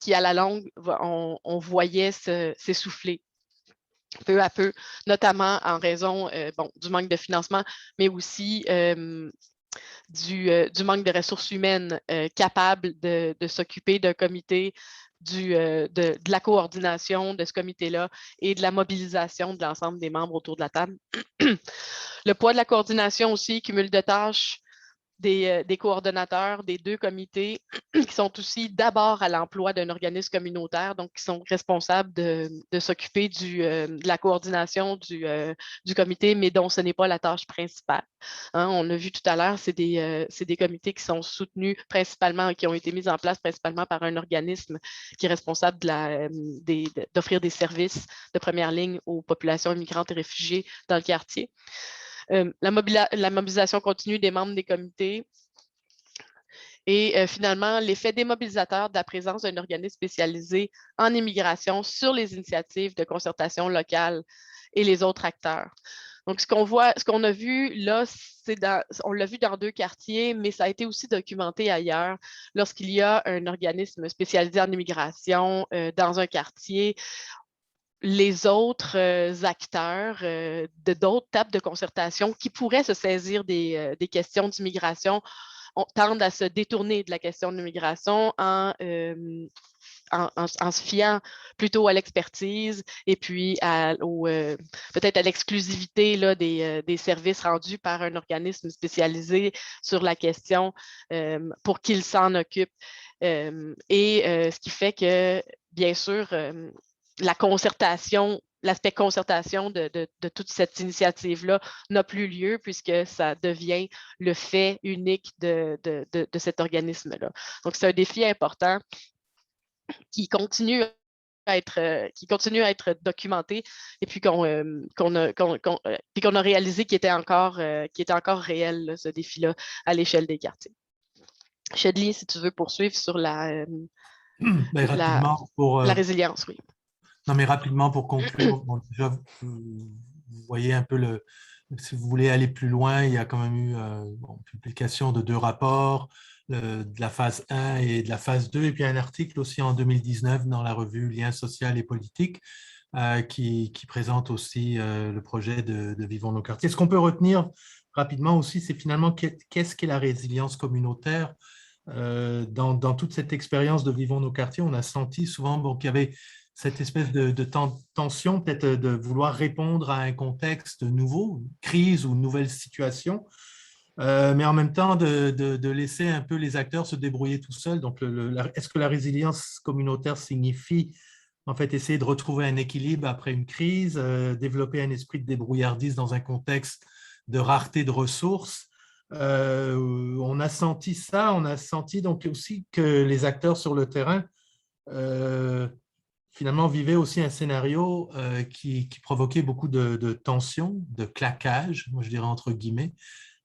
Speaker 4: qui, à la longue, on voyait s'essouffler peu à peu, notamment en raison du manque de financement, mais aussi du manque de ressources humaines capables de s'occuper d'un comité, de la coordination de ce comité-là et de la mobilisation de l'ensemble des membres autour de la table. Le poids de la coordination aussi, cumul de tâches des coordonnateurs des 2 comités qui sont aussi d'abord à l'emploi d'un organisme communautaire, donc qui sont responsables de s'occuper de la coordination du comité, mais dont ce n'est pas la tâche principale. Hein, on l'a vu tout à l'heure, c'est des comités qui sont soutenus principalement, qui ont été mis en place principalement par un organisme qui est responsable d'offrir des services de première ligne aux populations immigrantes et réfugiées dans le quartier. La mobilisation continue des membres des comités et finalement, l'effet démobilisateur de la présence d'un organisme spécialisé en immigration sur les initiatives de concertation locale et les autres acteurs. Donc, ce qu'on a vu là, on l'a vu dans 2 quartiers, mais ça a été aussi documenté ailleurs. Lorsqu'il y a un organisme spécialisé en immigration dans un quartier, les autres acteurs de d'autres tables de concertation qui pourraient se saisir des questions d'immigration tendent à se détourner de la question de l'immigration en se fiant plutôt à l'expertise et puis peut-être à l'exclusivité des services rendus par un organisme spécialisé sur la question pour qu'il s'en occupe. Ce qui fait que, bien sûr, l'aspect concertation de toute cette initiative-là n'a plus lieu puisque ça devient le fait unique de cet organisme-là. Donc, c'est un défi important qui continue à être documenté et puis qu'on a réalisé qu'il était encore réel, là, ce défi-là, à l'échelle des quartiers. Chedly, si tu veux poursuivre sur la résilience, oui.
Speaker 2: Non, mais rapidement pour conclure, bon, déjà, vous voyez un peu si vous voulez aller plus loin, il y a quand même eu publication de 2 rapports, de la phase 1 et de la phase 2, et puis un article aussi en 2019 dans la revue Liens social et politique qui présente aussi le projet de Vivons nos quartiers. Ce qu'on peut retenir rapidement aussi, c'est finalement qu'est-ce qu'est la résilience communautaire. Dans toute cette expérience de Vivons nos quartiers, on a senti souvent qu'il y avait cette espèce de tension, peut-être de vouloir répondre à un contexte nouveau, une crise ou une nouvelle situation, mais en même temps de laisser un peu les acteurs se débrouiller tout seuls. Donc, est-ce que la résilience communautaire signifie en fait essayer de retrouver un équilibre après une crise, développer un esprit de débrouillardise dans un contexte de rareté de ressources? On a senti ça, on a senti donc aussi que les acteurs sur le terrain finalement vivaient aussi un scénario qui provoquait beaucoup de tensions, de claquage, moi je dirais entre guillemets,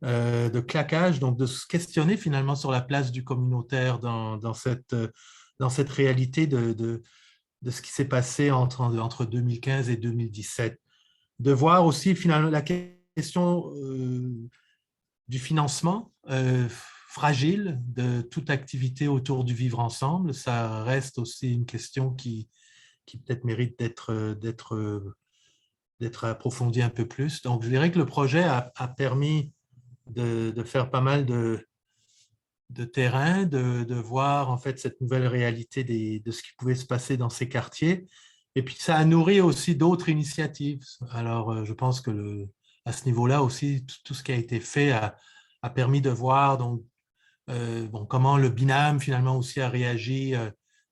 Speaker 2: de claquage, donc de se questionner finalement sur la place du communautaire dans cette réalité de ce qui s'est passé entre 2015 et 2017. De voir aussi finalement la question du financement fragile de toute activité autour du vivre ensemble. Ça reste aussi une question qui peut-être mérite d'être approfondie un peu plus. Donc, je dirais que le projet a permis de faire pas mal de terrain, de voir en fait cette nouvelle réalité de ce qui pouvait se passer dans ces quartiers. Et puis, ça a nourri aussi d'autres initiatives. Alors, je pense que à ce niveau-là aussi, tout ce qui a été fait a permis de voir donc, comment le binôme finalement aussi a réagi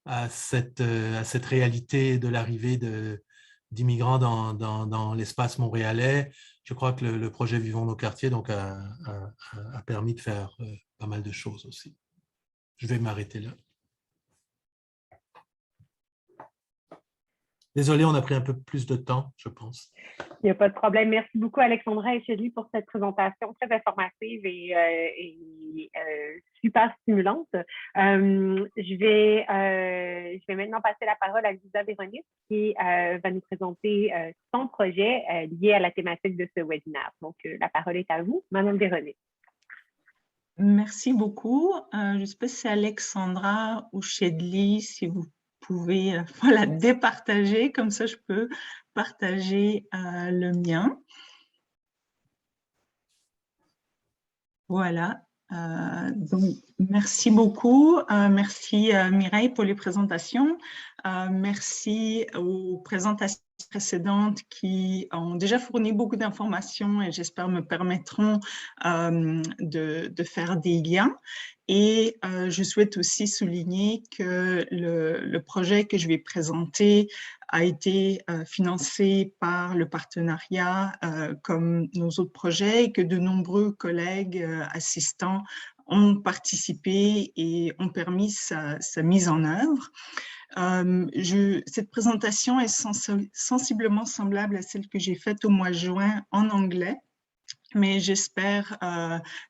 Speaker 2: à cette réalité de l'arrivée d'immigrants dans l'espace montréalais. Je crois que le projet Vivons nos quartiers donc, a permis de faire pas mal de choses aussi. Je vais m'arrêter là. Désolé, on a pris un peu plus de temps, je pense.
Speaker 1: Il n'y a pas de problème. Merci beaucoup, Alexandra et Chedly, pour cette présentation très informative et super stimulante. Je vais maintenant passer la parole à Lisa Véronique qui va nous présenter son projet lié à la thématique de ce webinaire. Donc, la parole est à vous, Madame Véronique.
Speaker 5: Merci beaucoup. Je ne sais pas si c'est Alexandra ou Chedly, si vous pouvez voilà, départager, comme ça je peux partager le mien. Voilà. Donc, merci beaucoup. Merci Mireille pour les présentations. Merci aux présentations précédentes qui ont déjà fourni beaucoup d'informations et j'espère me permettront de faire des liens. Et je souhaite aussi souligner que le projet que je vais présenter a été financé par le partenariat comme nos autres projets et que de nombreux collègues assistants ont participé et ont permis sa mise en œuvre. Cette présentation est sensiblement semblable à celle que j'ai faite au mois de juin en anglais. mais j'espère,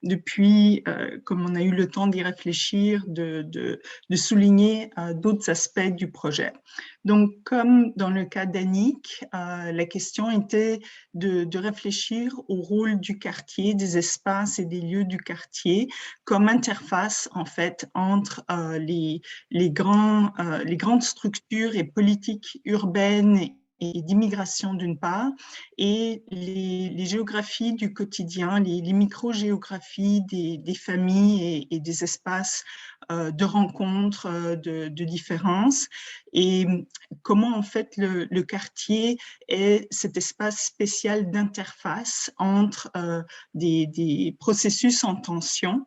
Speaker 5: depuis, comme on a eu le temps d'y réfléchir, de souligner d'autres aspects du projet. Donc, comme dans le cas d'Annick, la question était de réfléchir au rôle du quartier, des espaces et des lieux du quartier, comme interface, en fait, entre les grandes structures et politiques urbaines et d'immigration d'une part, et les géographies du quotidien, les micro-géographies des familles et des espaces de rencontres, de différences, et comment en fait le quartier est cet espace spécial d'interface entre des processus en tension.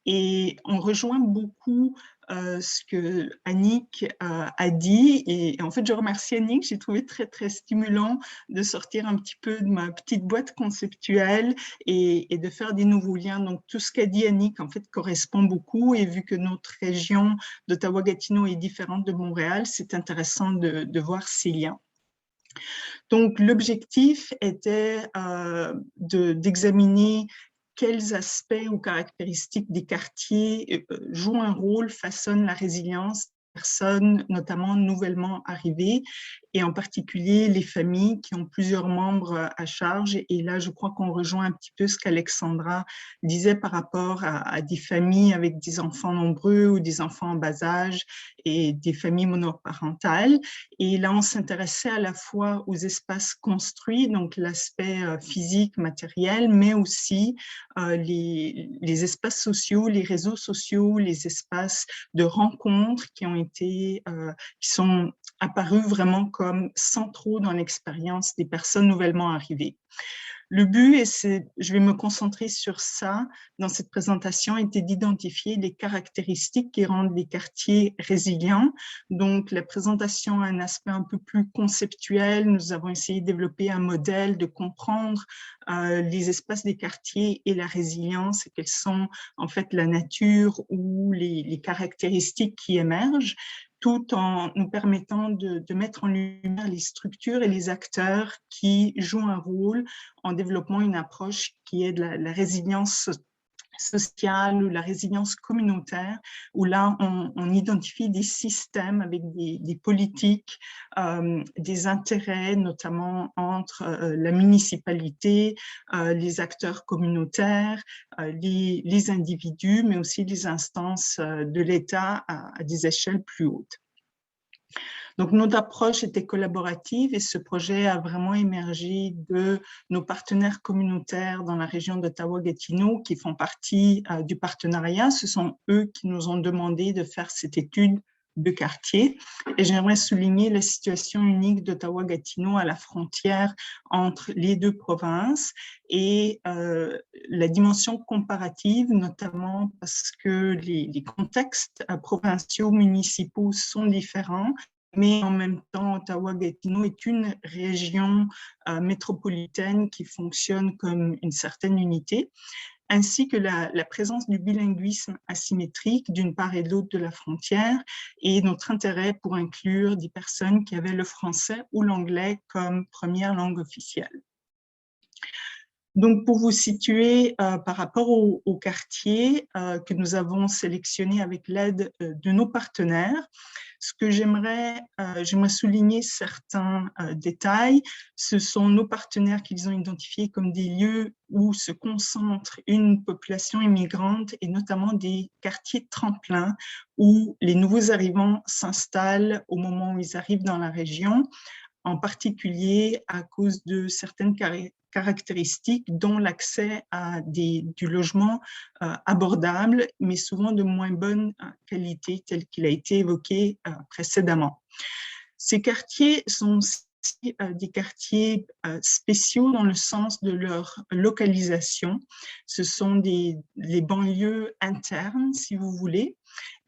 Speaker 5: Et on rejoint beaucoup ce que Annick a dit. Et en fait, je remercie Annick. J'ai trouvé très, très stimulant de sortir un petit peu de ma petite boîte conceptuelle et de faire des nouveaux liens. Donc, tout ce qu'a dit Annick, en fait, correspond beaucoup. Et vu que notre région d'Ottawa-Gatineau est différente de Montréal, c'est intéressant de voir ces liens. Donc, l'objectif était d'examiner quels aspects ou caractéristiques des quartiers jouent un rôle, façonnent la résilience des personnes, notamment nouvellement arrivées, et en particulier les familles qui ont plusieurs membres à charge. Et là, je crois qu'on rejoint un petit peu ce qu'Alexandra disait par rapport à des familles avec des enfants nombreux ou des enfants en bas âge et des familles monoparentales. Et là, on s'intéressait à la fois aux espaces construits, donc l'aspect physique, matériel, mais aussi les espaces sociaux, les réseaux sociaux, les espaces de rencontres qui sont apparus vraiment comme centraux dans l'expérience des personnes nouvellement arrivées. Le but, et je vais me concentrer sur ça dans cette présentation, était d'identifier les caractéristiques qui rendent les quartiers résilients. Donc, la présentation a un aspect un peu plus conceptuel. Nous avons essayé de développer un modèle, de comprendre les espaces des quartiers et la résilience, et quelles sont en fait la nature ou les caractéristiques qui émergent, tout en nous permettant de mettre en lumière les structures et les acteurs qui jouent un rôle en développant une approche qui est de la résilience sociale ou la résilience communautaire, où là, on identifie des systèmes avec des politiques, des intérêts, notamment entre la municipalité, les acteurs communautaires, les individus, mais aussi les instances de l'État à des échelles plus hautes. Donc, notre approche était collaborative et ce projet a vraiment émergé de nos partenaires communautaires dans la région d'Ottawa-Gatineau qui font partie du partenariat. Ce sont eux qui nous ont demandé de faire cette étude de quartier. Et j'aimerais souligner la situation unique d'Ottawa-Gatineau à la frontière entre les deux provinces et la dimension comparative, notamment parce que les contextes provinciaux, municipaux sont différents. Mais en même temps, Ottawa-Gatineau est une région métropolitaine qui fonctionne comme une certaine unité, ainsi que la présence du bilinguisme asymétrique d'une part et de l'autre de la frontière, et notre intérêt pour inclure des personnes qui avaient le français ou l'anglais comme première langue officielle. Donc, pour vous situer par rapport au quartier que nous avons sélectionné avec l'aide de nos partenaires, ce que j'aimerais souligner certains détails. Ce sont nos partenaires qu'ils ont identifiés comme des lieux où se concentre une population immigrante et notamment des quartiers tremplins où les nouveaux arrivants s'installent au moment où ils arrivent dans la région, en particulier à cause de certaines caractéristiques, dont l'accès à du logement abordable, mais souvent de moins bonne qualité, tel qu'il a été évoqué précédemment. Ces quartiers sont aussi des quartiers spéciaux dans le sens de leur localisation. Ce sont les banlieues internes, si vous voulez,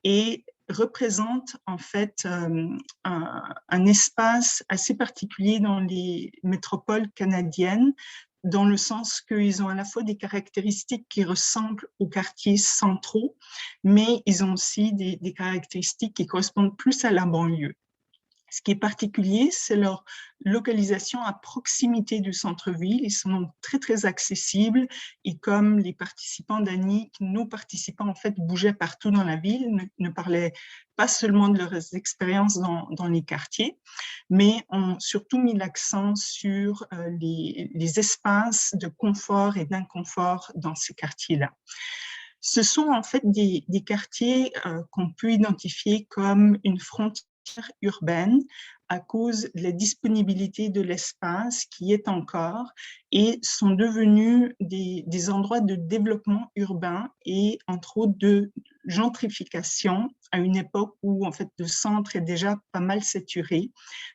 Speaker 5: et représente en fait un espace assez particulier dans les métropoles canadiennes, dans le sens qu'ils ont à la fois des caractéristiques qui ressemblent aux quartiers centraux, mais ils ont aussi des caractéristiques qui correspondent plus à la banlieue. Ce qui est particulier, c'est leur localisation à proximité du centre-ville. Ils sont donc très, très accessibles. Et comme les participants d'Annick, nos participants, en fait, bougeaient partout dans la ville, ne parlaient pas seulement de leurs expériences dans les quartiers, mais ont surtout mis l'accent sur les espaces de confort et d'inconfort dans ces quartiers-là. Ce sont en fait des quartiers qu'on peut identifier comme une frontière urbaine à cause de la disponibilité de l'espace qui est encore et sont devenus des endroits de développement urbain et entre autres de gentrification à une époque où en fait le centre est déjà pas mal saturé.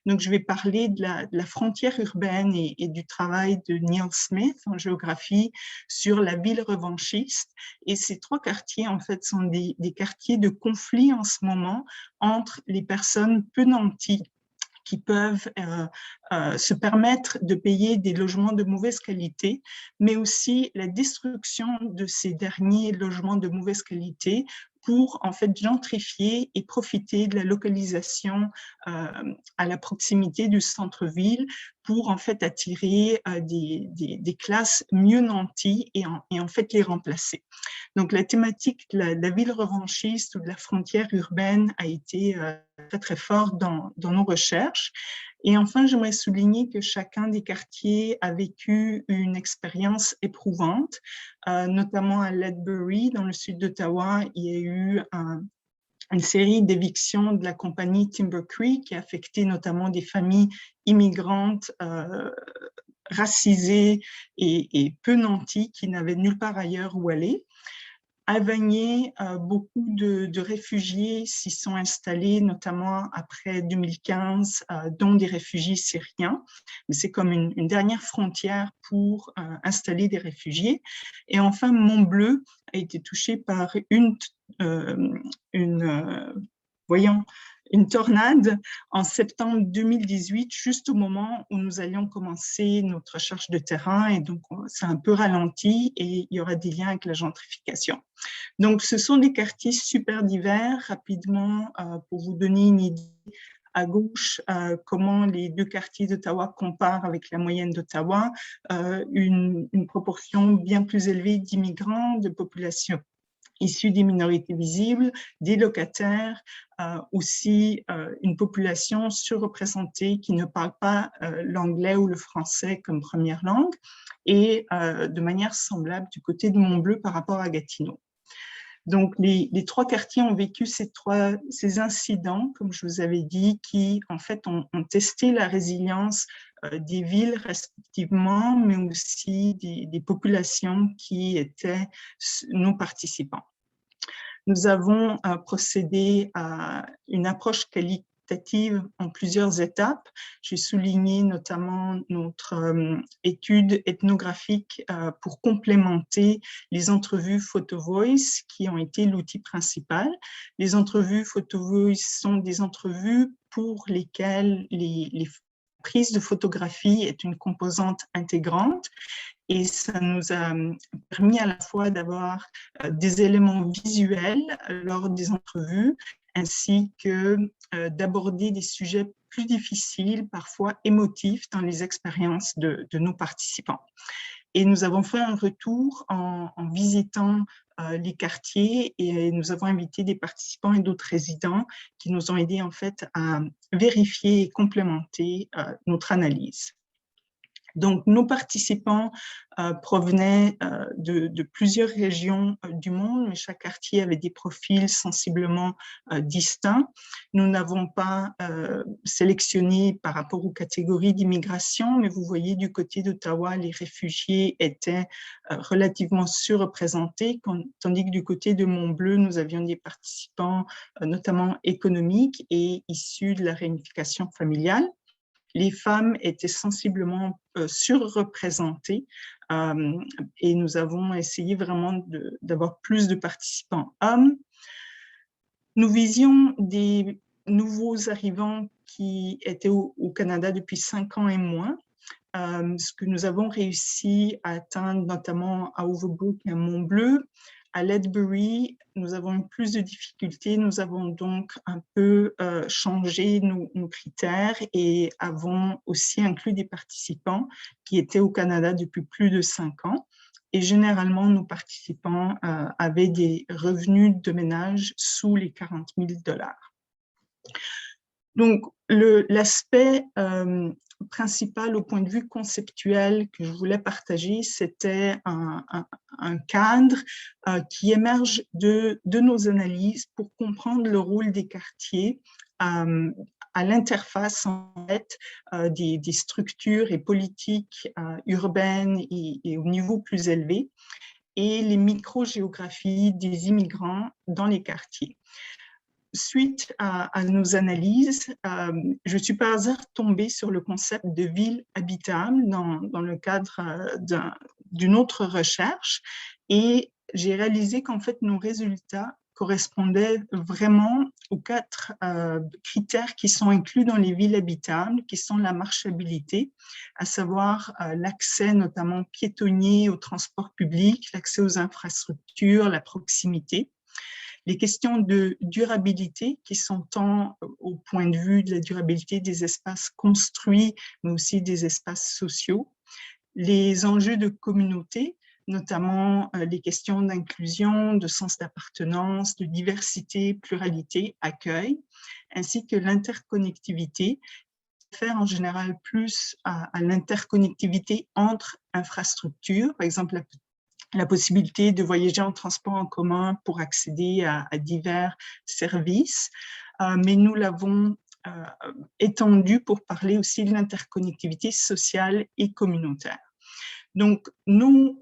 Speaker 5: Donc je vais parler de la frontière urbaine et du travail de Neil Smith en géographie sur la ville revanchiste. Et ces trois quartiers en fait sont des quartiers de conflit en ce moment entre les personnes peu nanties qui peuvent se permettre de payer des logements de mauvaise qualité, mais aussi la destruction de ces derniers logements de mauvaise qualité pour en fait gentrifier et profiter de la localisation à la proximité du centre-ville pour en fait attirer des classes mieux nanties et en fait les remplacer. Donc la thématique de la ville revanchiste ou de la frontière urbaine a été très très forte dans nos recherches. Et enfin, j'aimerais souligner que chacun des quartiers a vécu une expérience éprouvante, notamment à Ledbury, dans le sud d'Ottawa. Il y a eu une série d'évictions de la compagnie Timber Creek qui a affecté notamment des familles immigrantes racisées et peu nanties qui n'avaient nulle part ailleurs où aller. À Vanier, beaucoup de réfugiés s'y sont installés, notamment après 2015, dont des réfugiés syriens. Mais c'est comme une dernière frontière pour installer des réfugiés. Et enfin, Montbleu a été touché par une tornade en septembre 2018, juste au moment où nous allions commencer notre recherche de terrain. Et donc, c'est un peu ralenti et il y aura des liens avec la gentrification. Donc, ce sont des quartiers super divers. Rapidement, pour vous donner une idée, à gauche, comment les deux quartiers d'Ottawa comparent avec la moyenne d'Ottawa, une proportion bien plus élevée d'immigrants, de population issus des minorités visibles, des locataires, aussi une population surreprésentée qui ne parle pas l'anglais ou le français comme première langue, et de manière semblable du côté de Montbleu par rapport à Gatineau. Donc, les trois quartiers ont vécu ces incidents, comme je vous avais dit, qui, en fait, ont testé la résilience des villes respectivement, mais aussi des populations qui étaient nos participants. Nous avons procédé à une approche qualitative en plusieurs étapes. J'ai souligné notamment notre étude ethnographique pour complémenter les entrevues PhotoVoice qui ont été l'outil principal. Les entrevues PhotoVoice sont des entrevues pour lesquelles les prises de photographie est une composante intégrante. Et ça nous a permis à la fois d'avoir des éléments visuels lors des entrevues, ainsi que d'aborder des sujets plus difficiles, parfois émotifs, dans les expériences de nos participants. Et nous avons fait un retour en visitant les quartiers et nous avons invité des participants et d'autres résidents qui nous ont aidés en fait à vérifier et complémenter notre analyse. Donc, nos participants provenaient de plusieurs régions du monde, mais chaque quartier avait des profils sensiblement distincts. Nous n'avons pas sélectionné par rapport aux catégories d'immigration, mais vous voyez du côté d'Ottawa, les réfugiés étaient relativement surreprésentés, tandis que du côté de Montbleu, nous avions des participants notamment économiques et issus de la réunification familiale. Les femmes étaient sensiblement surreprésentées et nous avons essayé vraiment d'avoir plus de participants hommes. Nous visions des nouveaux arrivants qui étaient au Canada depuis 5 ans et moins. Ce que nous avons réussi à atteindre, notamment à Overbrook et à Montbleu, À Ledbury, nous avons eu plus de difficultés. Nous avons donc un peu changé nos critères et avons aussi inclus des participants qui étaient au Canada depuis plus de 5 ans. Et généralement, nos participants avaient des revenus de ménage sous les 40 000 $. Donc, l'aspect principal au point de vue conceptuel que je voulais partager, c'était un cadre qui émerge de nos analyses pour comprendre le rôle des quartiers à l'interface en fait, des structures et politiques urbaines et au niveau plus élevé, et les micro-géographies des immigrants dans les quartiers. Suite à nos analyses, je suis par hasard tombée sur le concept de ville habitable dans le cadre d'une autre recherche, et j'ai réalisé qu'en fait nos résultats correspondaient vraiment aux 4 critères qui sont inclus dans les villes habitables, qui sont la marchabilité, à savoir l'accès notamment piétonnier aux transports publics, l'accès aux infrastructures, la proximité. Les questions de durabilité qui sont tant au point de vue de la durabilité des espaces construits, mais aussi des espaces sociaux. Les enjeux de communauté, notamment les questions d'inclusion, de sens d'appartenance, de diversité, pluralité, accueil, ainsi que l'interconnectivité, faire en général plus à l'interconnectivité entre infrastructures, par exemple la possibilité de voyager en transport en commun pour accéder à divers services, mais nous l'avons étendu pour parler aussi de l'interconnectivité sociale et communautaire. Donc, nos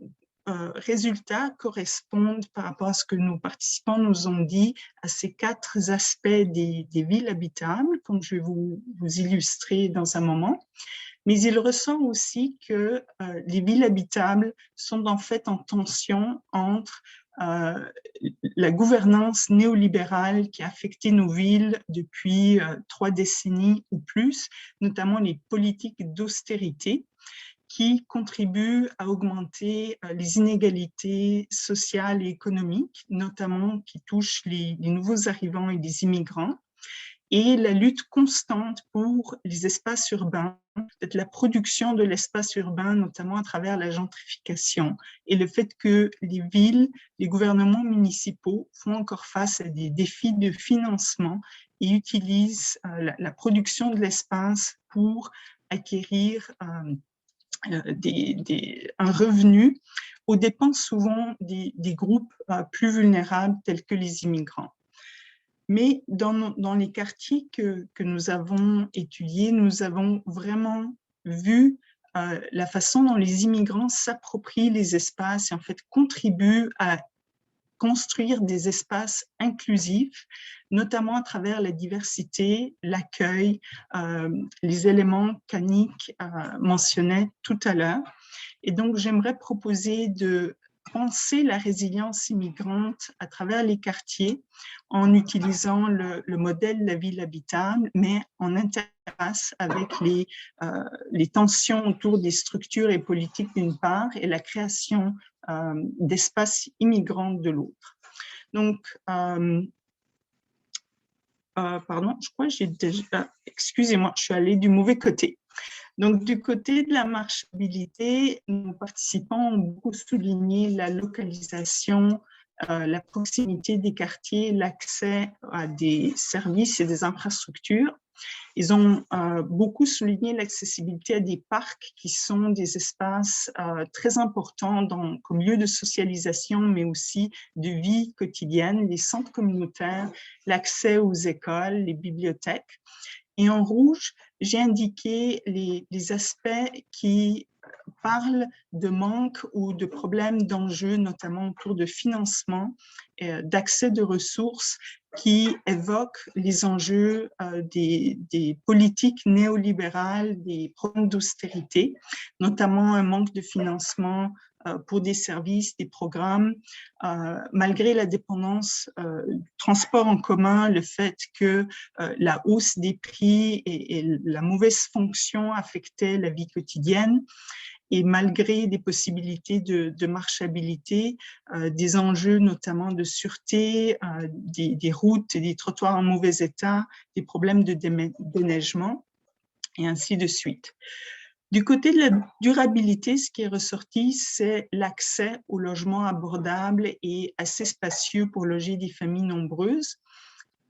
Speaker 5: résultats correspondent par rapport à ce que nos participants nous ont dit à ces 4 aspects des villes habitables, comme je vais vous illustrer dans un moment. Mais il ressort aussi que les villes habitables sont en fait en tension entre la gouvernance néolibérale qui a affecté nos villes depuis 3 décennies ou plus, notamment les politiques d'austérité qui contribuent à augmenter les inégalités sociales et économiques, notamment qui touchent les nouveaux arrivants et les immigrants, et la lutte constante pour les espaces urbains, peut-être la production de l'espace urbain, notamment à travers la gentrification, et le fait que les villes, les gouvernements municipaux font encore face à des défis de financement et utilisent la production de l'espace pour acquérir un revenu aux dépens souvent des groupes plus vulnérables tels que les immigrants. Mais dans les quartiers que nous avons étudiés, nous avons vraiment vu la façon dont les immigrants s'approprient les espaces et en fait contribuent à construire des espaces inclusifs, notamment à travers la diversité, l'accueil, les éléments qu'Annick mentionnait tout à l'heure. Et donc, j'aimerais proposer de penser la résilience immigrante à travers les quartiers en utilisant le modèle de la ville habitable, mais en interface avec les tensions autour des structures et politiques d'une part et la création d'espaces immigrants de l'autre. Donc, pardon, je crois que j'ai déjà... excusez-moi, je suis allée du mauvais côté. Donc, du côté de la marchabilité, nos participants ont beaucoup souligné la localisation, la proximité des quartiers, l'accès à des services et des infrastructures. Ils ont beaucoup souligné l'accessibilité à des parcs qui sont des espaces très importants comme lieu de socialisation, mais aussi de vie quotidienne, les centres communautaires, l'accès aux écoles, les bibliothèques. Et en rouge, j'ai indiqué les aspects qui parlent de manque ou de problèmes d'enjeux, notamment autour de financement, d'accès de ressources qui évoquent les enjeux des politiques néolibérales, des problèmes d'austérité, notamment un manque de financement pour des services, des programmes, malgré la dépendance du transport en commun, le fait que la hausse des prix et la mauvaise fonction affectaient la vie quotidienne, et malgré des possibilités de marchabilité, des enjeux notamment de sûreté, des routes et des trottoirs en mauvais état, des problèmes de déneigement, et ainsi de suite. Du côté de la durabilité, ce qui est ressorti, c'est l'accès au logement abordable et assez spacieux pour loger des familles nombreuses.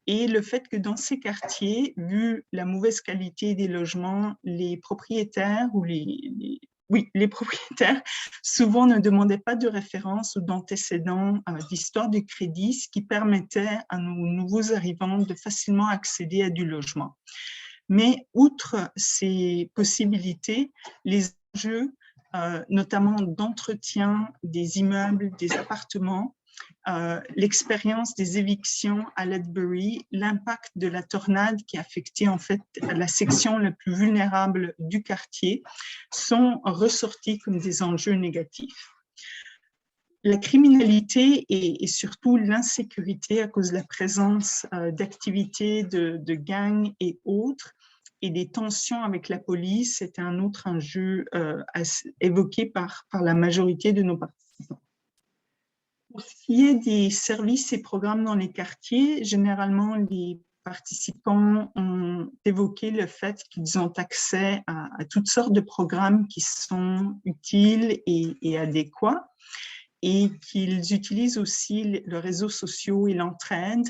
Speaker 5: Et le fait que dans ces quartiers, vu la mauvaise qualité des logements, les propriétaires ou les propriétaires souvent ne demandaient pas de référence ou d'antécédents d'histoire de crédit, ce qui permettait à nos nouveaux arrivants de facilement accéder à du logement. Mais outre ces possibilités, les enjeux, notamment d'entretien des immeubles, des appartements, l'expérience des évictions à Ledbury, l'impact de la tornade qui a affecté en fait la section la plus vulnérable du quartier, sont ressortis comme des enjeux négatifs. La criminalité et surtout l'insécurité à cause de la présence d'activités de gangs et autres, et des tensions avec la police, c'était un autre enjeu évoqué par la majorité de nos participants. Pour ce qui est des services et programmes dans les quartiers, généralement, les participants ont évoqué le fait qu'ils ont accès à toutes sortes de programmes qui sont utiles et adéquats, et qu'ils utilisent aussi les réseaux sociaux et l'entraide,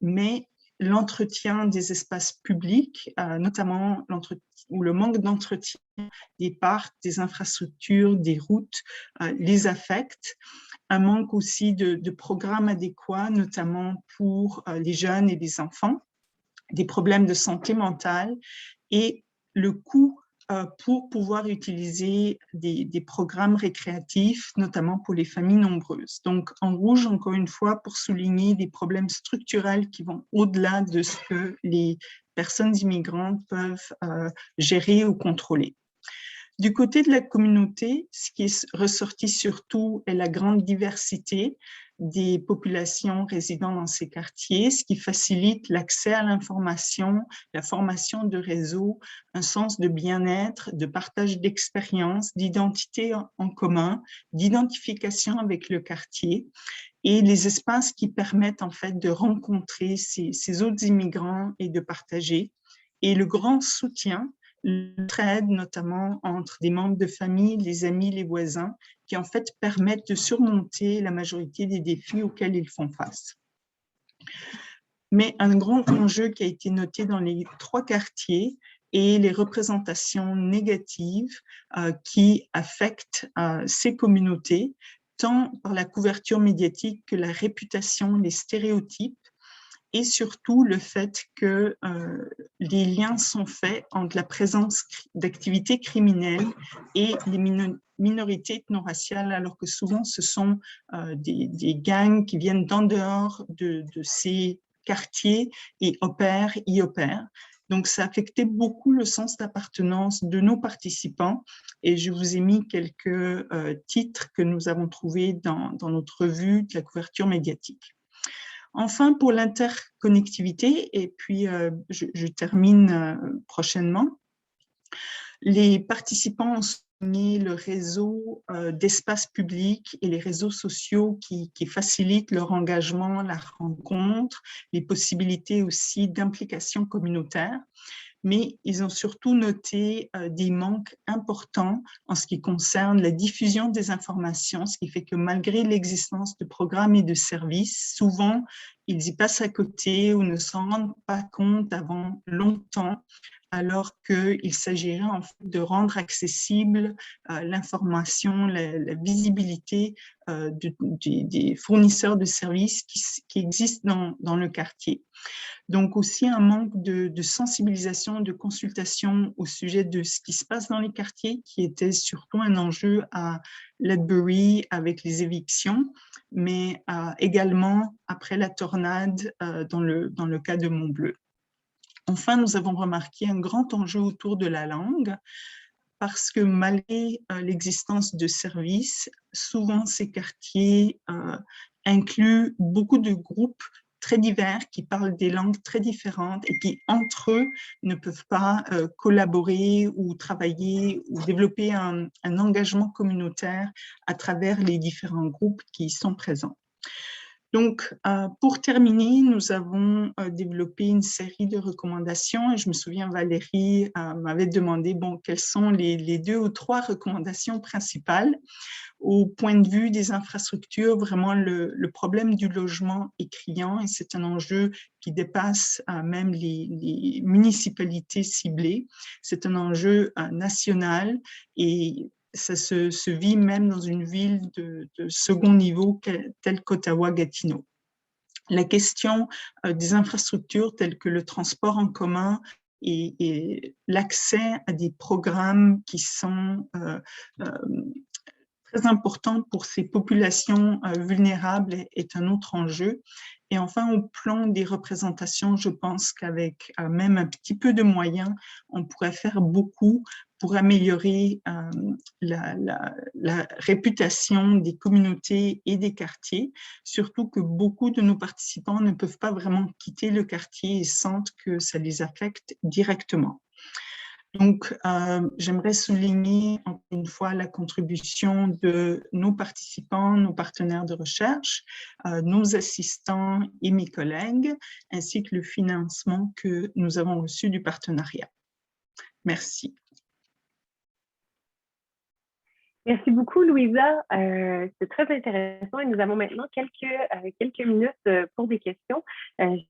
Speaker 5: mais l'entretien des espaces publics, notamment le manque d'entretien des parcs, des infrastructures, des routes, les affecte. Un manque aussi de programmes adéquats, notamment pour les jeunes et les enfants, des problèmes de santé mentale et le coût pour pouvoir utiliser des programmes récréatifs, notamment pour les familles nombreuses. Donc, en rouge, encore une fois, pour souligner des problèmes structurels qui vont au-delà de ce que les personnes immigrantes peuvent gérer ou contrôler. Du côté de la communauté, ce qui est ressorti surtout est la grande diversité des populations résidant dans ces quartiers, ce qui facilite l'accès à l'information, la formation de réseaux, un sens de bien-être, de partage d'expériences, d'identité en commun, d'identification avec le quartier, et les espaces qui permettent en fait de rencontrer ces autres immigrants et de partager. Et le grand soutien, l'entraide notamment entre des membres de famille, les amis, les voisins, qui en fait permettent de surmonter la majorité des défis auxquels ils font face. Mais un grand enjeu qui a été noté dans les 3 quartiers est les représentations négatives qui affectent ces communautés, tant par la couverture médiatique que la réputation, les stéréotypes, et surtout le fait que les liens sont faits entre la présence d'activités criminelles et les minorités ethno-raciales, alors que souvent ce sont des gangs qui viennent d'en dehors de ces quartiers et y opèrent. Donc, ça a affecté beaucoup le sens d'appartenance de nos participants, et je vous ai mis quelques titres que nous avons trouvés dans notre revue de la couverture médiatique. Enfin, pour l'interconnectivité, et puis je termine prochainement, les participants ont souligné le réseau d'espaces publics et les réseaux sociaux qui facilitent leur engagement, la rencontre, les possibilités aussi d'implication communautaire. Mais ils ont surtout noté des manques importants en ce qui concerne la diffusion des informations, ce qui fait que malgré l'existence de programmes et de services, souvent ils y passent à côté ou ne s'en rendent pas compte avant longtemps, alors qu'il s'agirait en fait de rendre accessible l'information, la visibilité des fournisseurs de services qui existent dans le quartier. Donc aussi un manque de sensibilisation, de consultation au sujet de ce qui se passe dans les quartiers, qui était surtout un enjeu à Ledbury avec les évictions, mais également après la tornade dans le cas de Montbleu. Enfin, nous avons remarqué un grand enjeu autour de la langue, parce que malgré l'existence de services, souvent ces quartiers incluent beaucoup de groupes très divers, qui parlent des langues très différentes et qui, entre eux, ne peuvent pas collaborer ou travailler ou développer un engagement communautaire à travers les différents groupes qui y sont présents. Donc, pour terminer, nous avons développé une série de recommandations et je me souviens, Valérie m'avait demandé quelles sont les 2 ou 3 recommandations principales. Au point de vue des infrastructures, vraiment le problème du logement est criant et c'est un enjeu qui dépasse même les municipalités ciblées. C'est un enjeu national et ça se vit même dans une ville de second niveau telle qu'Ottawa-Gatineau. La question des infrastructures telles que le transport en commun et l'accès à des programmes qui sont très importants pour ces populations vulnérables est un autre enjeu. Et enfin, au plan des représentations, je pense qu'avec même un petit peu de moyens, on pourrait faire beaucoup pour améliorer la réputation des communautés et des quartiers, surtout que beaucoup de nos participants ne peuvent pas vraiment quitter le quartier et sentent que ça les affecte directement. Donc, j'aimerais souligner encore une fois la contribution de nos participants, nos partenaires de recherche, nos assistants et mes collègues, ainsi que le financement que nous avons reçu du partenariat. Merci.
Speaker 1: Merci beaucoup, Louisa. C'est très intéressant et nous avons maintenant quelques minutes pour des questions.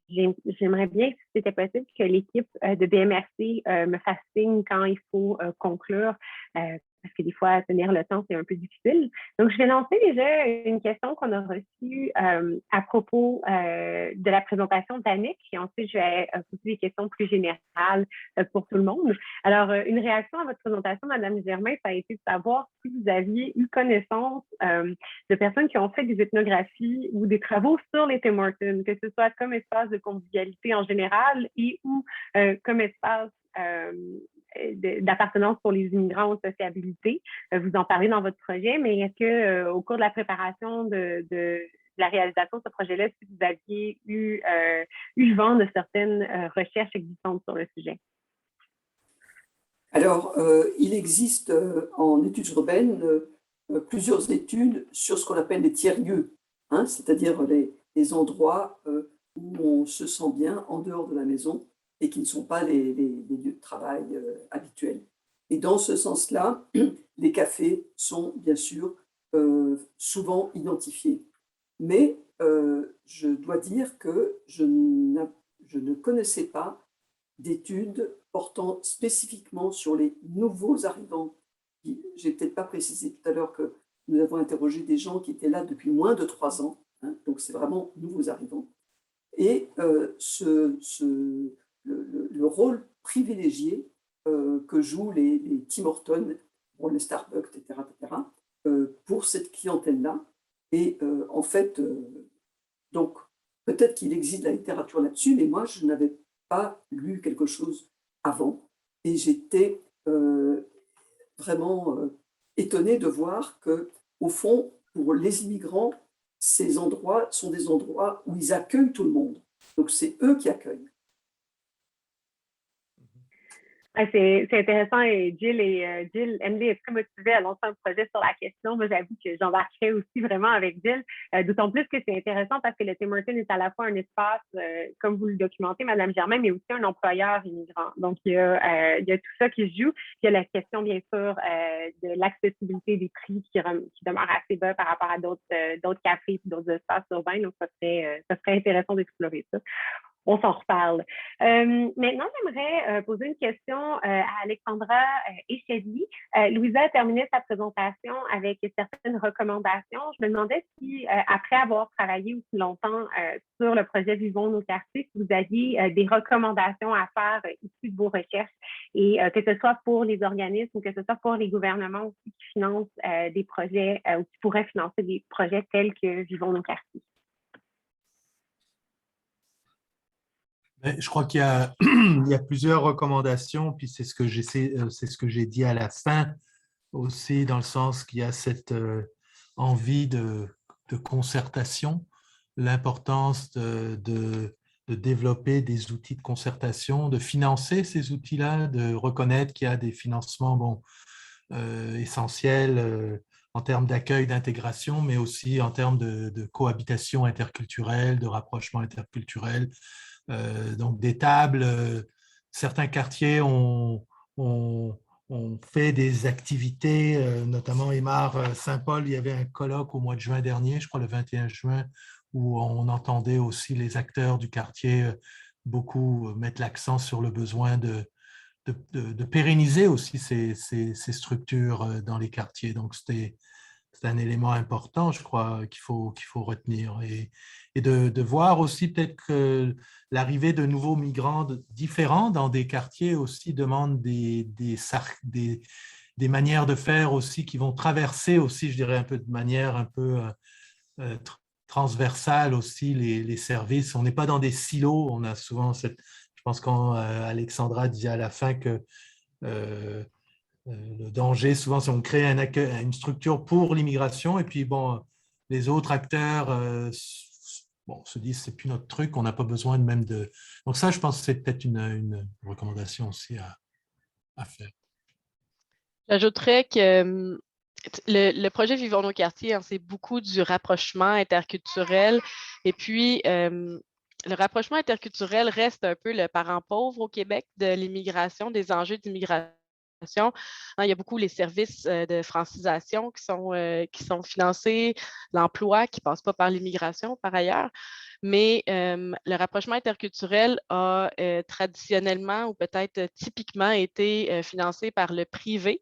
Speaker 1: J'aimerais bien, si c'était possible, que l'équipe de BMRC me fasse signe quand il faut conclure, parce que des fois, tenir le temps, c'est un peu difficile. Donc, je vais lancer déjà une question qu'on a reçue à propos de la présentation d'Annick, et ensuite, je vais poser des questions plus générales pour tout le monde. Alors, une réaction à votre présentation, Madame Germain, ça a été de savoir si vous aviez eu connaissance de personnes qui ont fait des ethnographies ou des travaux sur les Tim Hortons, que ce soit comme espace de convivialité en général et ou comme espace d'appartenance pour les immigrants en sociabilité. Vous en parlez dans votre projet, mais est-ce que au cours de la préparation de la réalisation de ce projet-là, si vous aviez eu vent de certaines recherches existantes sur le sujet?
Speaker 3: Alors, il existe en études urbaines plusieurs études sur ce qu'on appelle les tiers-lieux, hein, c'est-à-dire les endroits où on se sent bien en dehors de la maison et qui ne sont pas les lieux de travail habituels. Et dans ce sens-là, les cafés sont bien sûr souvent identifiés. Mais je dois dire que je ne connaissais pas d'études portant spécifiquement sur les nouveaux arrivants. Je n'ai peut-être pas précisé tout à l'heure que nous avons interrogé des gens qui étaient là depuis moins de 3 ans, hein, donc c'est vraiment nouveaux arrivants. Et le rôle privilégié que jouent les Tim Hortons, les Starbucks, etc., pour cette clientèle-là. Et en fait, donc, peut-être qu'il existe de la littérature là-dessus, mais moi, je n'avais pas lu quelque chose avant. Et j'étais vraiment étonnée de voir que, au fond, pour les immigrants, ces endroits sont des endroits où ils accueillent tout le monde. Donc, c'est eux qui accueillent.
Speaker 1: C'est intéressant. Et Jill, Emily est très motivée à lancer un projet sur la question. Moi, j'avoue que j'embarquerai aussi vraiment avec Jill, d'autant plus que c'est intéressant parce que le Tim Hortons est à la fois un espace, comme vous le documentez, Madame Germain, mais aussi un employeur immigrant. Donc, il y a tout ça qui se joue. Il y a la question, bien sûr, de l'accessibilité des prix qui demeure assez bas par rapport à d'autres cafés et d'autres espaces urbains. Donc, ça serait intéressant d'explorer ça. On s'en reparle. Maintenant, j'aimerais poser une question à Alexandra Echedi. Louisa a terminé sa présentation avec certaines recommandations. Je me demandais si, après avoir travaillé aussi longtemps sur le projet Vivons nos quartiers, si vous aviez des recommandations à faire issues de vos recherches, et que ce soit pour les organismes ou que ce soit pour les gouvernements aussi qui financent des projets ou qui pourraient financer des projets tels que Vivons nos quartiers.
Speaker 2: Je crois qu'il y a plusieurs recommandations, puis c'est ce que j'ai dit à la fin aussi, dans le sens qu'il y a cette envie de concertation l'importance de développer des outils de concertation, de financer ces outils-là, de reconnaître qu'il y a des financements essentiels en termes d'accueil, d'intégration, mais aussi en termes de cohabitation interculturelle, de rapprochement interculturel. Donc des tables, certains quartiers ont fait des activités, notamment Aymar Saint-Paul, il y avait un colloque au mois de juin dernier, je crois le 21 juin, où on entendait aussi les acteurs du quartier beaucoup mettre l'accent sur le besoin de pérenniser aussi ces structures dans les quartiers. Donc, c'est un élément important, je crois, qu'il faut retenir. Et de voir aussi peut-être que l'arrivée de nouveaux migrants différents dans des quartiers aussi demande des manières de faire aussi qui vont traverser aussi, je dirais, un peu de manière un peu transversale aussi les services. On n'est pas dans des silos. On a souvent cette... Je pense quand Alexandra disait à la fin que le danger, souvent, c'est qu'on crée une structure pour l'immigration et puis, bon, les autres acteurs se disent c'est plus notre truc, on n'a pas besoin de même de... Donc ça, je pense que c'est peut-être une recommandation aussi à faire.
Speaker 4: J'ajouterais que le projet Vivons nos quartiers, c'est beaucoup du rapprochement interculturel. Et puis, le rapprochement interculturel reste un peu le parent pauvre au Québec de l'immigration, des enjeux d'immigration. Il y a beaucoup les services de francisation qui sont financés, l'emploi qui ne passe pas par l'immigration par ailleurs. Mais le rapprochement interculturel a traditionnellement ou peut-être typiquement été financé par le privé.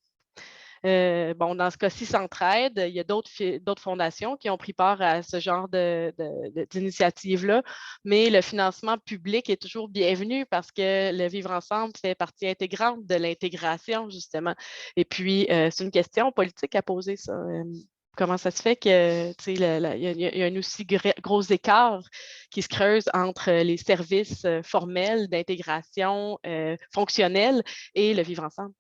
Speaker 4: Dans ce cas-ci, Centraide, il y a d'autres fondations qui ont pris part à ce genre d'initiative-là, mais le financement public est toujours bienvenu parce que le vivre ensemble fait partie intégrante de l'intégration, justement. Et puis, c'est une question politique à poser, ça. Comment ça se fait que il y a un aussi gros écart qui se creuse entre les services formels d'intégration fonctionnelle et le vivre ensemble?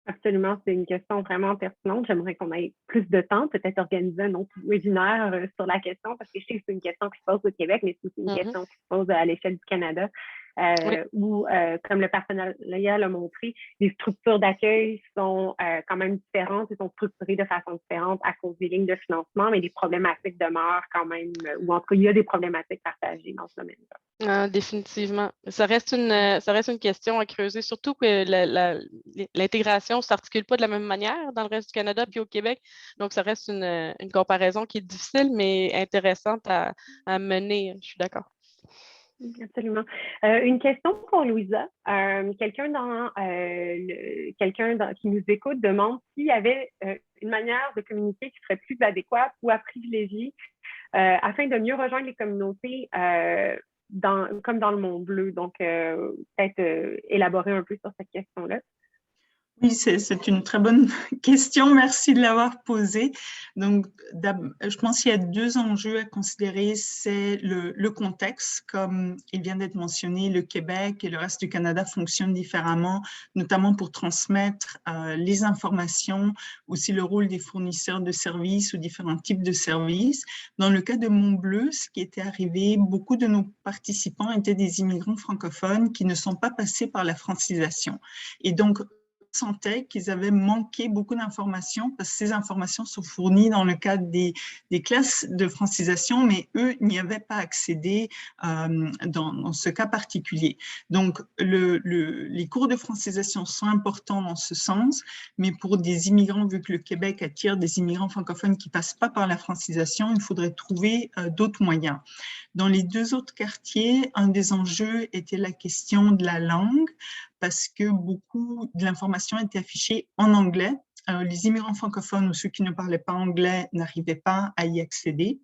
Speaker 1: Absolument, c'est une question vraiment pertinente. J'aimerais qu'on ait plus de temps, peut-être organiser un autre webinaire sur la question, parce que je sais que c'est une question qui se pose au Québec, mais c'est aussi une question qui se pose à l'échelle du Canada, où, comme le partenariat l'a montré, les structures d'accueil sont quand même différentes et sont structurées de façon différente à cause des lignes de financement, mais les problématiques demeurent quand même, ou en tout cas, il y a des problématiques partagées dans ce domaine-là.
Speaker 4: Définitivement. Ça reste une question à creuser, surtout que l'intégration ne s'articule pas de la même manière dans le reste du Canada puis au Québec. Donc, ça reste une comparaison qui est difficile, mais intéressante à mener. Je suis d'accord.
Speaker 1: Absolument. Une question pour Louisa. Quelqu'un qui nous écoute demande s'il y avait une manière de communiquer qui serait plus adéquate ou à privilégier afin de mieux rejoindre les communautés comme dans le Monde Bleu. Donc, peut-être élaborer un peu sur cette question-là.
Speaker 5: Oui, c'est une très bonne question. Merci de l'avoir posée. Donc, je pense qu'il y a deux enjeux à considérer. C'est le contexte. Comme il vient d'être mentionné, le Québec et le reste du Canada fonctionnent différemment, notamment pour transmettre les informations, aussi le rôle des fournisseurs de services ou différents types de services. Dans le cas de Mont-Bleu, ce qui était arrivé, beaucoup de nos participants étaient des immigrants francophones qui ne sont pas passés par la francisation. Et donc, sentaient qu'ils avaient manqué beaucoup d'informations parce que ces informations sont fournies dans le cadre des classes de francisation, mais eux n'y avaient pas accédé dans ce cas particulier. Donc, les cours de francisation sont importants dans ce sens, mais pour des immigrants, vu que le Québec attire des immigrants francophones qui ne passent pas par la francisation, il faudrait trouver d'autres moyens. Dans les deux autres quartiers, un des enjeux était la question de la langue, parce que beaucoup de l'information était affichée en anglais. Les immigrants francophones ou ceux qui ne parlaient pas anglais n'arrivaient pas à y accéder.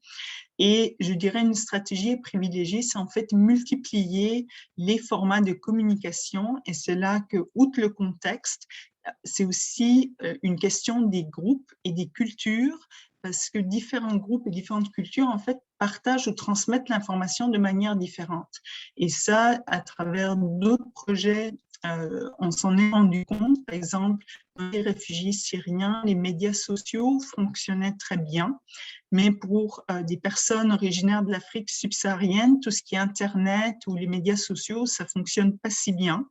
Speaker 5: Et je dirais une stratégie privilégiée, c'est en fait multiplier les formats de communication. Et c'est là que, outre le contexte, c'est aussi une question des groupes et des cultures, parce que différents groupes et différentes cultures, en fait, partagent ou transmettent l'information de manière différente. Et ça, à travers d'autres projets, on s'en est rendu compte. Par exemple, dans les réfugiés syriens, les médias sociaux fonctionnaient très bien. mais pour des personnes originaires de l'Afrique subsaharienne, tout ce qui est Internet ou les médias sociaux, ça ne fonctionne pas si bien.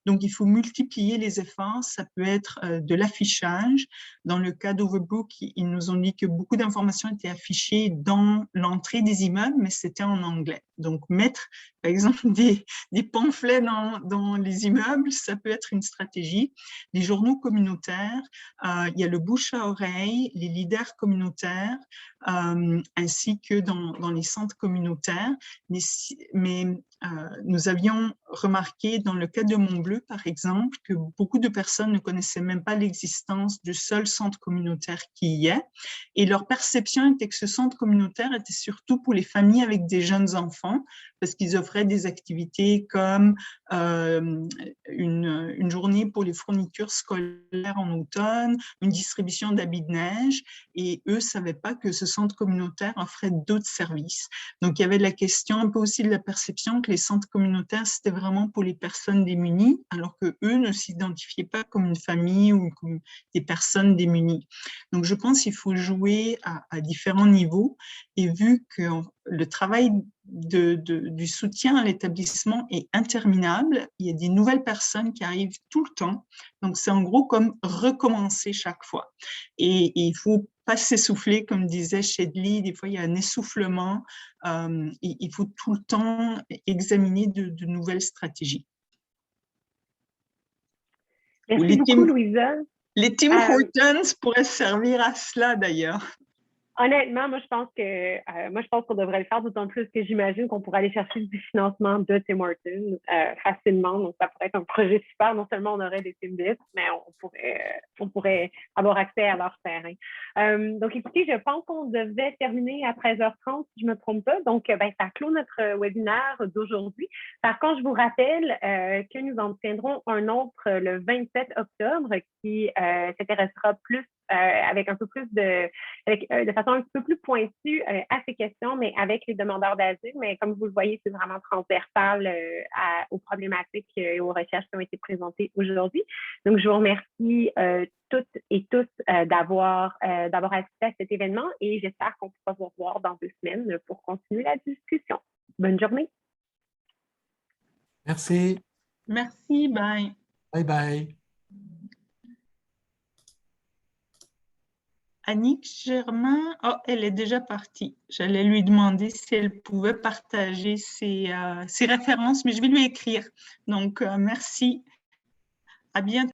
Speaker 5: Donc, il faut multiplier les efforts. Ça peut être de l'affichage. Dans le cas d'Overbrook, ils nous ont dit que beaucoup d'informations étaient affichées dans l'entrée des immeubles, mais c'était en anglais. Donc, mettre, par exemple, des pamphlets dans les immeubles, ça peut être une stratégie. Les journaux communautaires, il y a le bouche à oreille, les leaders communautaires, ainsi que dans les centres communautaires. Mais nous avions remarqué dans le cas de Montbleu, par exemple, que beaucoup de personnes ne connaissaient même pas l'existence du seul centre communautaire qui y est. Et leur perception était que ce centre communautaire était surtout pour les familles avec des jeunes enfants, parce qu'ils offraient des activités comme une journée pour les fournitures scolaires en automne, une distribution d'habits de neige, et eux ne savaient pas que ce centre communautaire offrait d'autres services. Donc, il y avait la question un peu aussi de la perception que les centres communautaires, c'était vraiment pour les personnes démunies, alors qu'eux ne s'identifiaient pas comme une famille ou comme des personnes démunies. Donc, je pense qu'il faut jouer à différents niveaux, et vu que le travail du soutien à l'établissement est interminable, il y a des nouvelles personnes qui arrivent tout le temps, donc c'est en gros comme recommencer chaque fois. Et il ne faut pas s'essouffler, comme disait Shedley, des fois il y a un essoufflement, il faut tout le temps examiner de nouvelles stratégies.
Speaker 1: Merci beaucoup, Louisa.
Speaker 5: Les Tim Hortons pourraient servir à cela d'ailleurs.
Speaker 1: Honnêtement, moi, je pense qu'on devrait le faire, d'autant plus que j'imagine qu'on pourrait aller chercher du financement de Tim Hortons facilement. Donc, ça pourrait être un projet super. Non seulement on aurait des Timbits, mais on pourrait avoir accès à leur terrain. Donc, écoutez, je pense qu'on devait terminer à 13h30, si je ne me trompe pas. Donc, ça clôt notre webinaire d'aujourd'hui. Par contre, je vous rappelle que nous en tiendrons un autre le 27 octobre qui s'intéressera plus avec un peu plus de façon un peu plus pointue à ces questions, mais avec les demandeurs d'asile. Mais comme vous le voyez, c'est vraiment transversal aux problématiques et aux recherches qui ont été présentées aujourd'hui. Donc, je vous remercie toutes et tous d'avoir assisté à cet événement et j'espère qu'on pourra vous revoir dans 2 semaines pour continuer la discussion. Bonne journée.
Speaker 2: Merci.
Speaker 5: Merci, bye.
Speaker 2: Bye bye.
Speaker 5: Annick Germain, elle est déjà partie. J'allais lui demander si elle pouvait partager ses références, mais je vais lui écrire. Donc, merci. À bientôt.